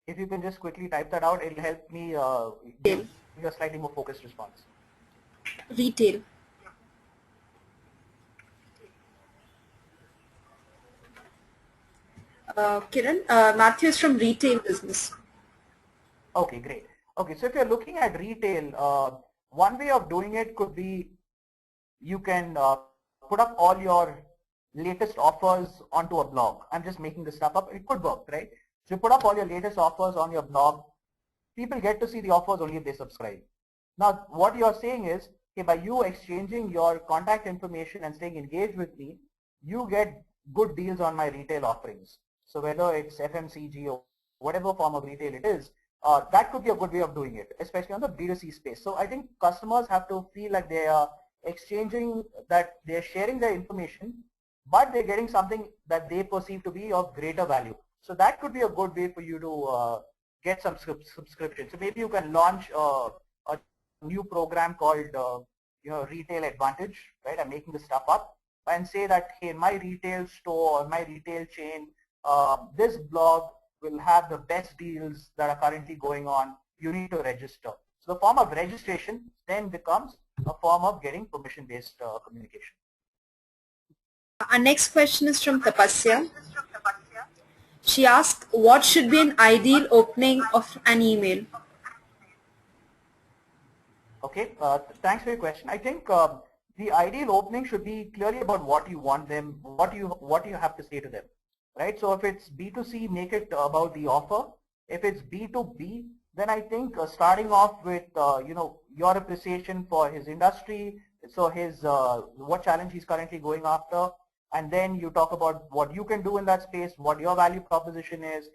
If you can just quickly type that out, it'll help me give a slightly more focused response. Retail. Kiran, Matthew is from retail business. Okay, great. Okay, so if you're looking at retail, one way of doing it could be you can put up all your latest offers onto a blog. I'm just making this stuff up. It could work, right? So you put up all your latest offers on your blog. People get to see the offers only if they subscribe. Now, what you're saying is, okay, by you exchanging your contact information and staying engaged with me, you get good deals on my retail offerings. So whether it's FMCG or whatever form of retail it is, that could be a good way of doing it, especially on the B2C space. So I think customers have to feel like they are exchanging, that they're sharing their information, but they're getting something that they perceive to be of greater value. So that could be a good way for you to get some subscription. So maybe you can launch a new program called Retail Advantage, right? I'm making this stuff up, and say that, hey, in my retail store or my retail chain, this blog will have the best deals that are currently going on. You need to register. So the form of registration then becomes a form of getting permission-based communication. Our next question is from Tapasya. She asked, what should be an ideal opening of an email? Okay, thanks for your question. I think the ideal opening should be clearly about what you want them, what you have to say to them, right? So if it's B2C, make it about the offer. If it's B2B, then I think starting off with your appreciation for his industry, so his what challenge he's currently going after, and then you talk about what you can do in that space, what your value proposition is,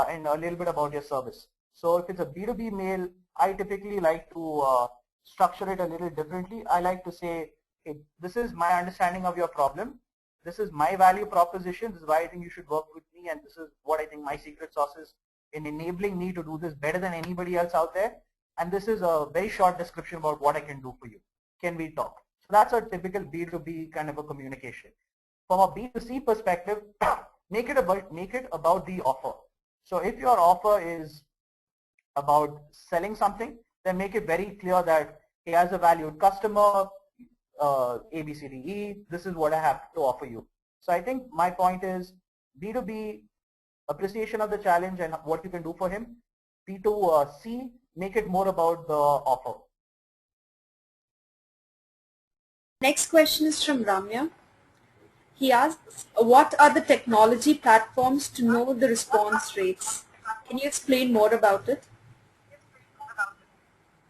and a little bit about your service. So if it's a B2B mail, I typically like to structure it a little differently. I like to say, hey, this is my understanding of your problem. This is my value proposition. This is why I think you should work with me, and this is what I think my secret sauce is in enabling me to do this better than anybody else out there. And this is a very short description about what I can do for you. Can we talk? So that's a typical B2B kind of a communication. From a B2C perspective, make it about the offer. So if your offer is about selling something, then make it very clear that, hey, as a valued customer, A, B, C, D, E, this is what I have to offer you. So I think my point is B2B, appreciation of the challenge and what you can do for him. B2C, make it more about the offer. Next question is from Ramya. He asks, what are the technology platforms to know the response rates? Can you explain more about it?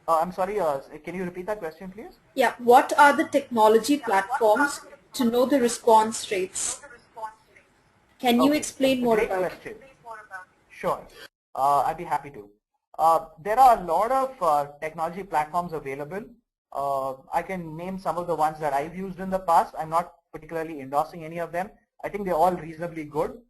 I'm sorry, can you repeat that question, please? Yeah, what are the technology platforms to know the response rates? Can you explain more about it? Great question. Sure, I'd be happy to. There are a lot of technology platforms available. I can name some of the ones that I've used in the past. I'm not particularly endorsing any of them. I think they're all reasonably good.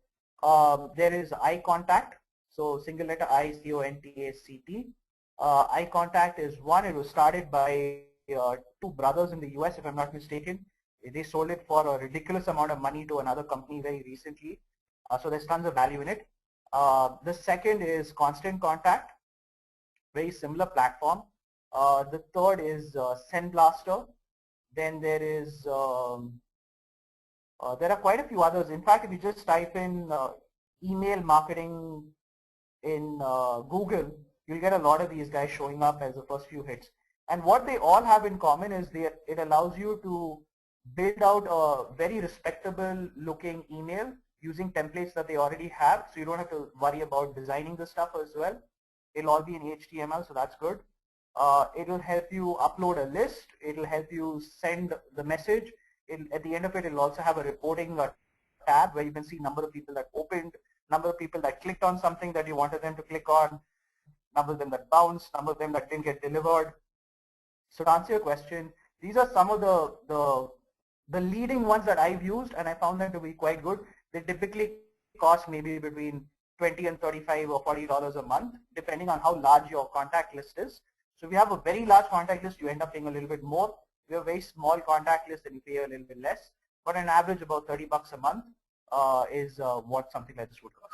There is iContact, so single letter I, C-O-N-T-A-C-T. iContact is one. It was started by two brothers in the US, if I'm not mistaken. They sold it for a ridiculous amount of money to another company very recently. So there's tons of value in it. The second is Constant Contact, very similar platform. The third is SendBlaster. Then there is there are quite a few others. In fact, if you just type in email marketing in Google, you'll get a lot of these guys showing up as the first few hits. And what they all have in common is it allows you to build out a very respectable looking email using templates that they already have, so you don't have to worry about designing the stuff as well. It'll all be in HTML, so that's good. It'll help you upload a list. It'll help you send the message. At the end of it, it'll also have a reporting tab where you can see number of people that opened, number of people that clicked on something that you wanted them to click on, number of them that bounced, number of them that didn't get delivered. So to answer your question, these are some of the leading ones that I've used, and I found them to be quite good. They typically cost maybe between $20 and $35 or $40 a month, depending on how large your contact list is. So if you have a very large contact list, you end up paying a little bit more. If you have a very small contact list, then you pay a little bit less. But on average, about $30 a month is what something like this would cost.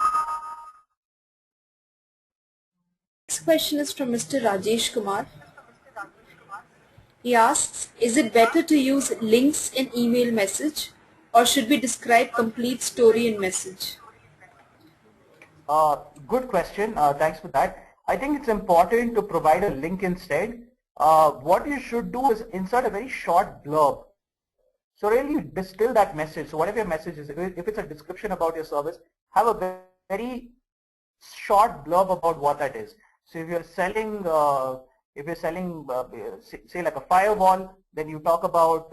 Next question is from Mr. Rajesh Kumar. He asks, is it better to use links in email message, or should we describe complete story in message? Good question. Thanks for that. I think it's important to provide a link instead. What you should do is insert a very short blurb. So really distill that message. So whatever your message is, if it's a description about your service, have a very short blurb about what that is. So if you're selling, say like a firewall, then you talk about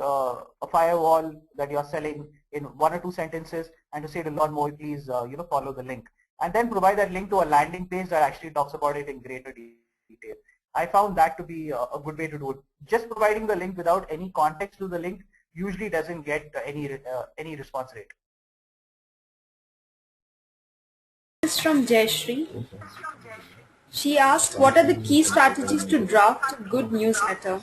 a firewall that you're selling in 1 or 2 sentences, and to say to learn more, please follow the link, and then provide that link to a landing page that actually talks about it in greater detail. I found that to be a good way to do it. Just providing the link without any context to the link usually doesn't get any response rate. This is from Jayashree. She asked, what are the key strategies to draft a good newsletter?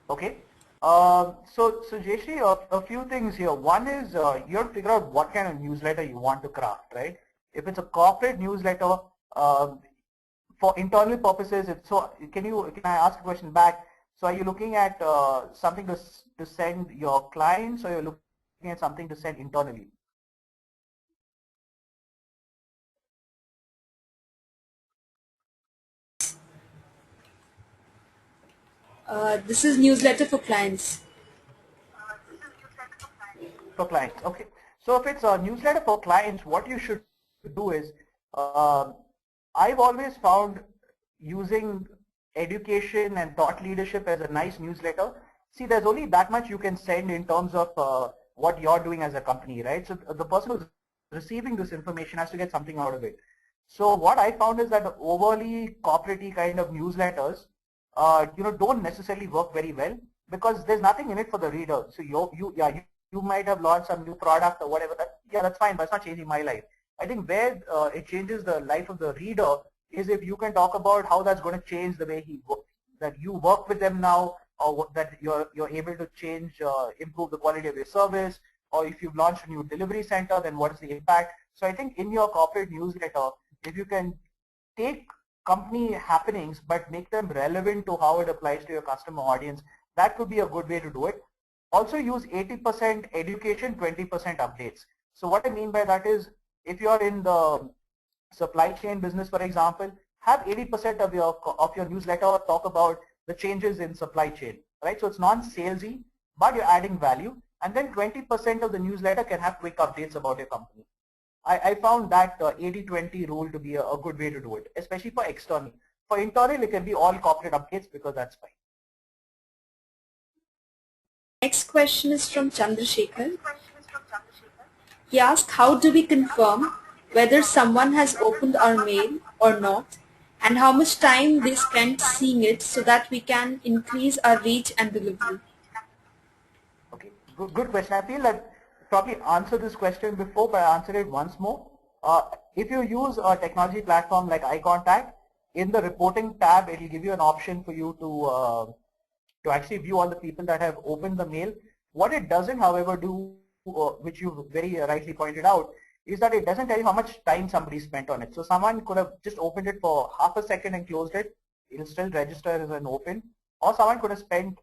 Okay. So Jayashree, a few things here. One is you have to figure out what kind of newsletter you want to craft, right? If it's a corporate newsletter, for internal purposes, can I ask a question back? So are you looking at something to send your clients, or you're looking at something to send internally? This is newsletter for clients. For clients, okay. So if it's a newsletter for clients, what you should do is, I've always found using education and thought leadership as a nice newsletter. See, there's only that much you can send in terms of what you're doing as a company, right? So the person who's receiving this information has to get something out of it. So what I found is that the overly corporate-y kind of newsletters, don't necessarily work very well because there's nothing in it for the reader. So you might have launched some new product or whatever. That's fine, but it's not changing my life. I think where it changes the life of the reader is if you can talk about how that's going to change the way that you work with them now, or that you're able to change, improve the quality of your service, or if you've launched a new delivery center, then what is the impact? So I think in your corporate newsletter, if you can take company happenings but make them relevant to how it applies to your customer audience, that could be a good way to do it. Also use 80% education, 20% updates. So what I mean by that is, if you're in the supply chain business, for example, have 80% of your newsletter talk about the changes in supply chain, right? So it's non-salesy, but you're adding value. And then 20% of the newsletter can have quick updates about your company. I found that 80-20 rule to be a good way to do it, especially for external. For internal, it can be all corporate updates because that's fine. Next question is from Chandrasekhar. He asked, how do we confirm whether someone has opened our mail or not, and how much time they spent seeing it so that we can increase our reach and delivery? Okay, good question. I feel like probably answered this question before, but I answered it once more. If you use a technology platform like iContact, in the reporting tab, it will give you an option for you to actually view all the people that have opened the mail. What it doesn't, however, do, which you very rightly pointed out, is that it doesn't tell you how much time somebody spent on it. So someone could have just opened it for half a second and closed it. It'll still register as an open. Or someone could have spent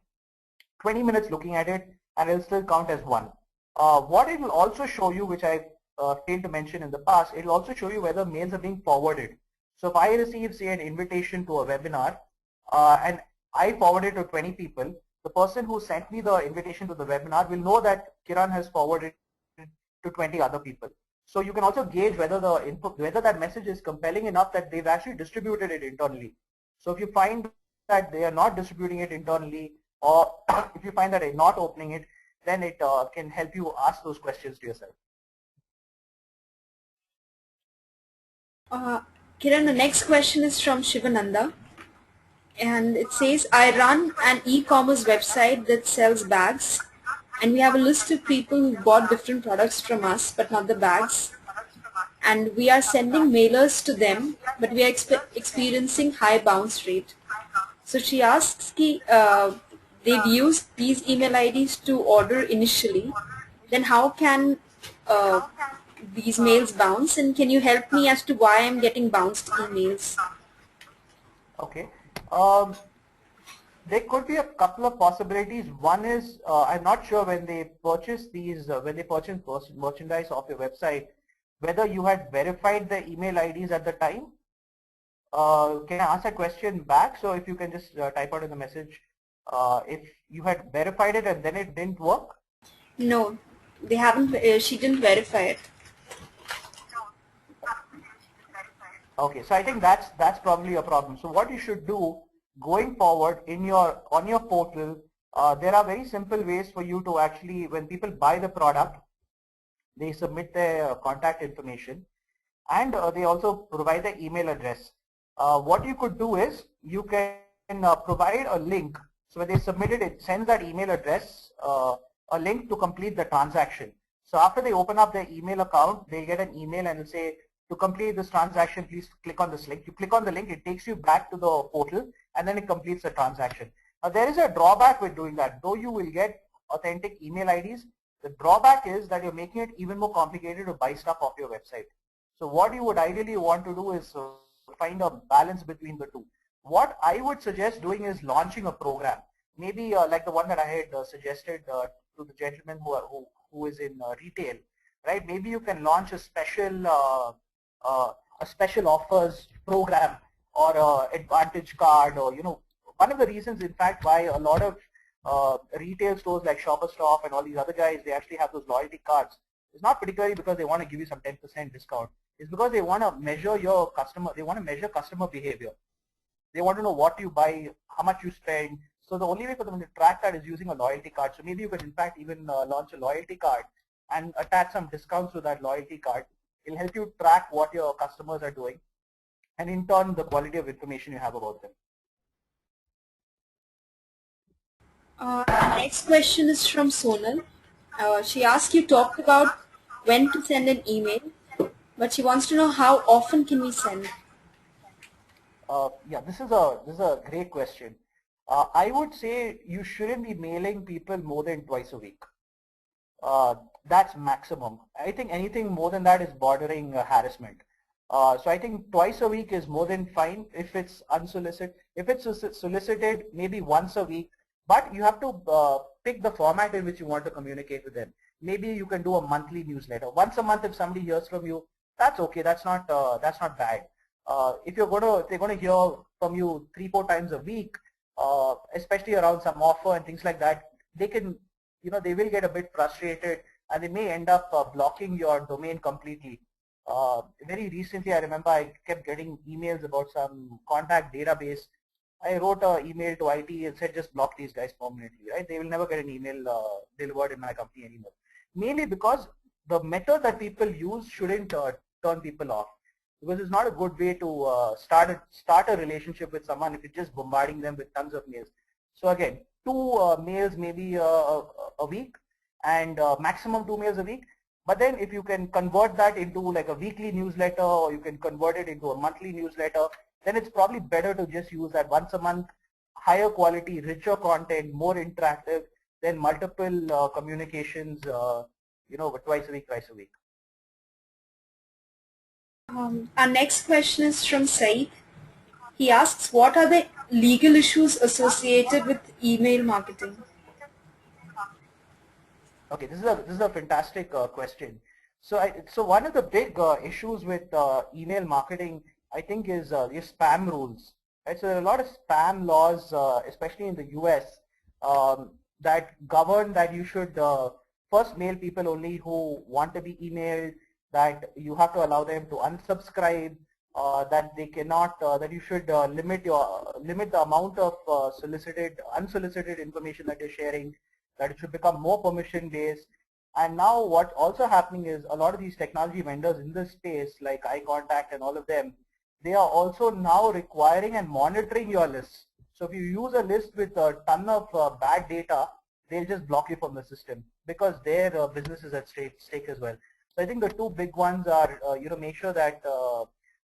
20 minutes looking at it and it'll still count as one. What it will also show you, which I failed to mention in the past, it will also show you whether mails are being forwarded. So if I receive, say, an invitation to a webinar and I forward it to 20 people, the person who sent me the invitation to the webinar will know that Kiran has forwarded it to 20 other people. So you can also gauge whether whether that message is compelling enough that they've actually distributed it internally. So if you find that they are not distributing it internally, or if you find that they're not opening it, then it can help you ask those questions to yourself. Kiran, the next question is from Shivananda. And it says, I run an e-commerce website that sells bags, and we have a list of people who bought different products from us but not the bags, and we are sending mailers to them, but we are experiencing high bounce rate. So she asks, they've used these email IDs to order initially, then how can these mails bounce, and can you help me as to why I'm getting bounced emails? Okay. There could be a couple of possibilities. One is, I'm not sure when they purchase these, when they purchase merchandise off your website, whether you had verified the email IDs at the time. Can I ask that question back? So if you can just type out in the message, if you had verified it and then it didn't work? No, they haven't, she didn't verify it. Okay, so I think that's probably a problem. So what you should do going forward on your portal, there are very simple ways for you to actually, when people buy the product, they submit their contact information, and they also provide their email address. What you could do is you can provide a link. So when they submit it, it sends that email address a link to complete the transaction. So after they open up their email account, they get an email and it'll say, to complete this transaction, please click on this link. You click on the link, it takes you back to the portal, and then it completes the transaction. Now there is a drawback with doing that. Though you will get authentic email IDs, the drawback is that you're making it even more complicated to buy stuff off your website. So what you would ideally want to do is find a balance between the two. What I would suggest doing is launching a program, maybe like the one that I had suggested to the gentleman who is in retail, right? Maybe you can launch a special offers program or advantage card, or one of the reasons, in fact, why a lot of retail stores like Shopper Stop and all these other guys, they actually have those loyalty cards. It's not particularly because they want to give you some 10% discount. It's because they want to measure your customer, they want to measure customer behavior. They want to know what you buy, how much you spend. So the only way for them to track that is using a loyalty card. So maybe you could in fact even launch a loyalty card and attach some discounts to that loyalty card. It'll help you track what your customers are doing and in turn the quality of information you have about them. Next question is from Sonal. She asked you talked about when to send an email, but she wants to know how often can we send? Yeah, this is a great question. I would say you shouldn't be mailing people more than twice a week. That's maximum. I think anything more than that is bordering harassment. So I think twice a week is more than fine if it's unsolicited. If it's solicited, maybe once a week. But you have to pick the format in which you want to communicate with them. Maybe you can do a monthly newsletter. Once a month, if somebody hears from you, that's okay. That's not bad. If they're going to hear from you 3-4 times a week, especially around some offer and things like that, they can, they will get a bit frustrated and they may end up blocking your domain completely. Very recently, I remember I kept getting emails about some contact database. I wrote an email to IT and said just block these guys permanently, right? They will never get an email delivered in my company anymore. Mainly because the method that people use shouldn't turn people off. Because it's not a good way to start a relationship with someone if you're just bombarding them with tons of mails. So again, 2 mails maybe a week and maximum 2 mails a week. But then if you can convert that into like a weekly newsletter or you can convert it into a monthly newsletter, then it's probably better to just use that once a month, higher quality, richer content, more interactive than multiple communications, twice a week, thrice a week. Our next question is from Saeed. He asks, what are the legal issues associated with email marketing? Okay, this is a fantastic question. So one of the big issues with email marketing, I think, is your spam rules. Right? So there are a lot of spam laws, especially in the US, that govern that you should first mail people only who want to be emailed, that you have to allow them to unsubscribe, that they cannot, that you should limit the amount of unsolicited information that you're sharing, that it should become more permission based. And now what's also happening is a lot of these technology vendors in this space, like iContact and all of them, they are also now requiring and monitoring your lists. So if you use a list with a ton of bad data, they'll just block you from the system because their business is at stake as well. So I think the 2 big ones are, make sure that,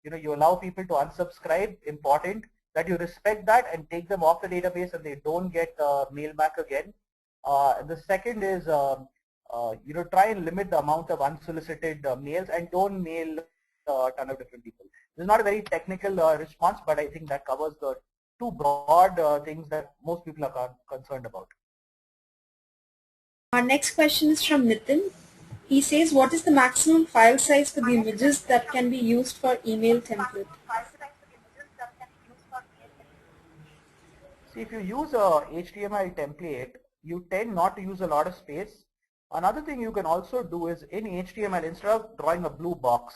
you allow people to unsubscribe, important, that you respect that and take them off the database and they don't get mail back again. The second is, try and limit the amount of unsolicited mails and don't mail a ton of different people. This is not a very technical response, but I think that covers the 2 broad things that most people are concerned about. Our next question is from Nitin. He says, what is the maximum file size for the images that can be used for email template? See, if you use a HTML template, you tend not to use a lot of space. Another thing you can also do is in HTML, instead of drawing a blue box,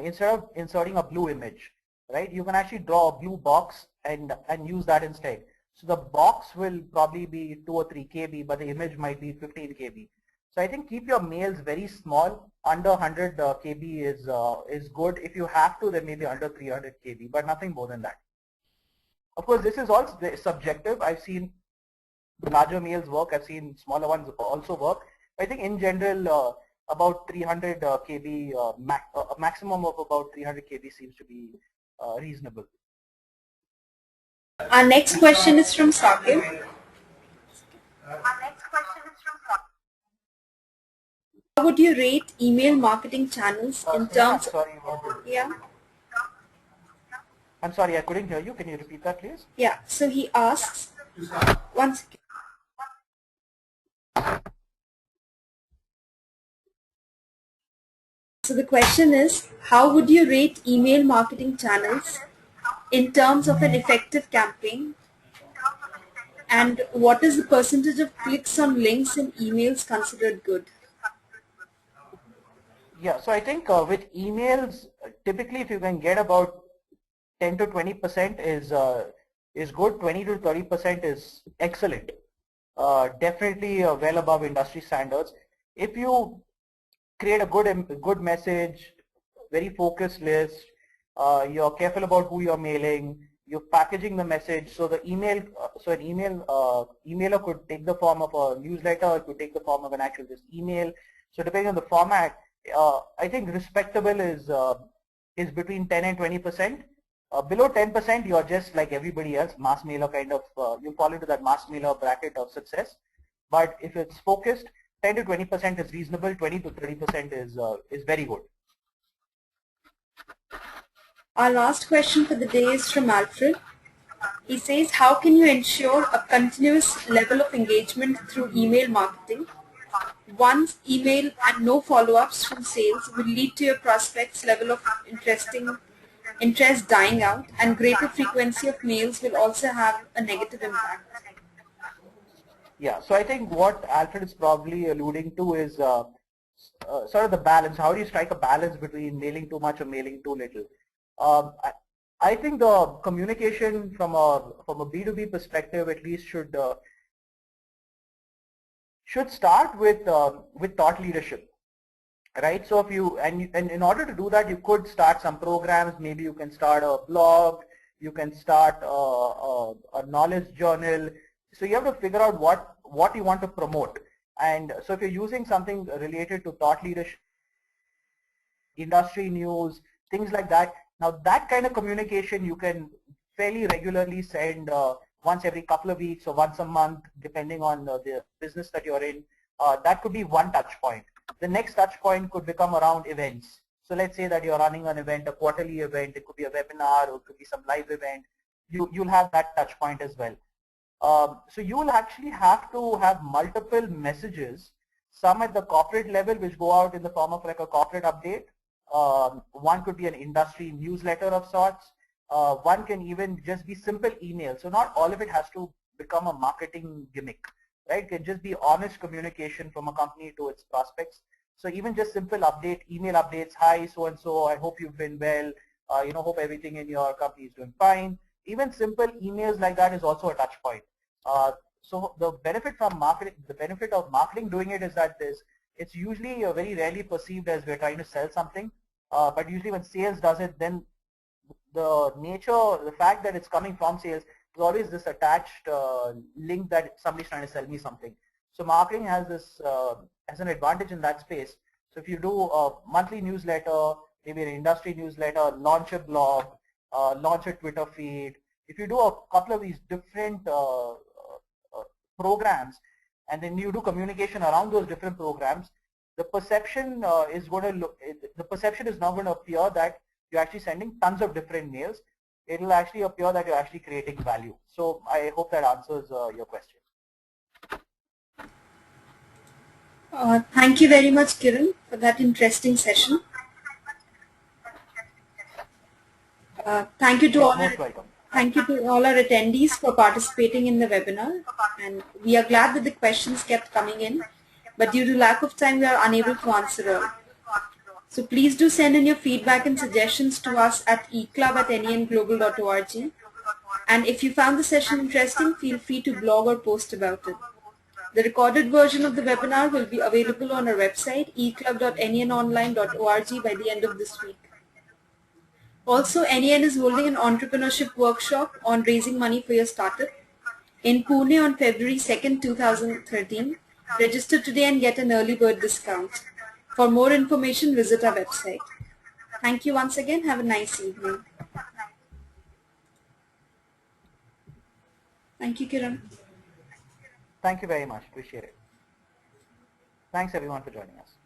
instead of inserting a blue image, right, you can actually draw a blue box and use that instead. So the box will probably be 2 or 3 KB, but the image might be 15 KB. So I think keep your mails very small. Under 100 KB is good. If you have to, then maybe under 300 KB, but nothing more than that. Of course, this is also subjective. I've seen larger mails work. I've seen smaller ones also work. I think in general, about 300 KB, a maximum of about 300 KB seems to be reasonable. Our next question is from Sakib. How would you rate email marketing channels in terms of... Yeah. I'm sorry, I couldn't hear you. Can you repeat that, please? Yeah. So he asks, one second. So the question is, how would you rate email marketing channels in terms of an effective campaign And what is the percentage of clicks on links in emails considered good? Yeah, so I think with emails, typically if you can get about 10 to 20% is good. 20 to 30% is excellent. Definitely well above industry standards. If you create a good message, very focused list, you're careful about who you're mailing, you're packaging the message, so the email, so an emailer could take the form of a newsletter, it could take the form of an actual just email. So depending on the format, I think respectable is between 10 and 20%. Below 10%, you're just like everybody else, mass mailer kind of, you fall into that mass mailer bracket of success. But if it's focused, 10 to 20% is reasonable, 20 to 30% is very good. Our last question for the day is from Alfred. He says, how can you ensure a continuous level of engagement through email marketing? Once email and no follow-ups from sales will lead to your prospects' level of interest dying out, and greater frequency of mails will also have a negative impact. Yeah, so I think what Alfred is probably alluding to is sort of the balance. How do you strike a balance between mailing too much or mailing too little? I think the communication from a B2B perspective at least should start with thought leadership, right? So if you and in order to do that, you could start some programs. Maybe you can start a blog, you can start a knowledge journal. So you have to figure out what you want to promote. And so if you're using something related to thought leadership, industry news, things like that, now that kind of communication you can fairly regularly send once every couple of weeks or once a month, depending on the business that you're in. That could be one touch point. The next touch point could become around events. So let's say that you're running an event, a quarterly event, it could be a webinar or it could be some live event. You'll have that touch point as well. So you will actually have to have multiple messages, some at the corporate level which go out in the form of like a corporate update. One could be an industry newsletter of sorts. One can even just be simple email. So not all of it has to become a marketing gimmick, right? It can just be honest communication from a company to its prospects. So even just simple email updates, hi, so-and-so, I hope you've been well, hope everything in your company is doing fine. Even simple emails like that is also a touch point. So the benefit of marketing doing it is that it's usually very rarely perceived as we're trying to sell something, but usually when sales does it, then the fact that it's coming from sales, there's always this attached link that somebody's trying to sell me something. So marketing has an advantage in that space. So if you do a monthly newsletter, maybe an industry newsletter, launch a blog, launch a Twitter feed, if you do a couple of these different programs, and then you do communication around those different programs, the perception is not going to appear that you're actually sending tons of different mails. It will actually appear that you're actually creating value. So I hope that answers your question. Thank you very much, Kiran, for that interesting session. Thank you to all our attendees for participating in the webinar, and we are glad that the questions kept coming in, but due to lack of time we are unable to answer all. So please do send in your feedback and suggestions to us at eclub@nenglobal.org, and if you found the session interesting, feel free to blog or post about it. The recorded version of the webinar will be available on our website eclub.nenonline.org by the end of this week. Also, NEN is holding an entrepreneurship workshop on raising money for your startup in Pune on February 2nd, 2013. Register today and get an early bird discount. For more information, visit our website. Thank you once again. Have a nice evening. Thank you, Kiran. Thank you very much. Appreciate it. Thanks everyone for joining us.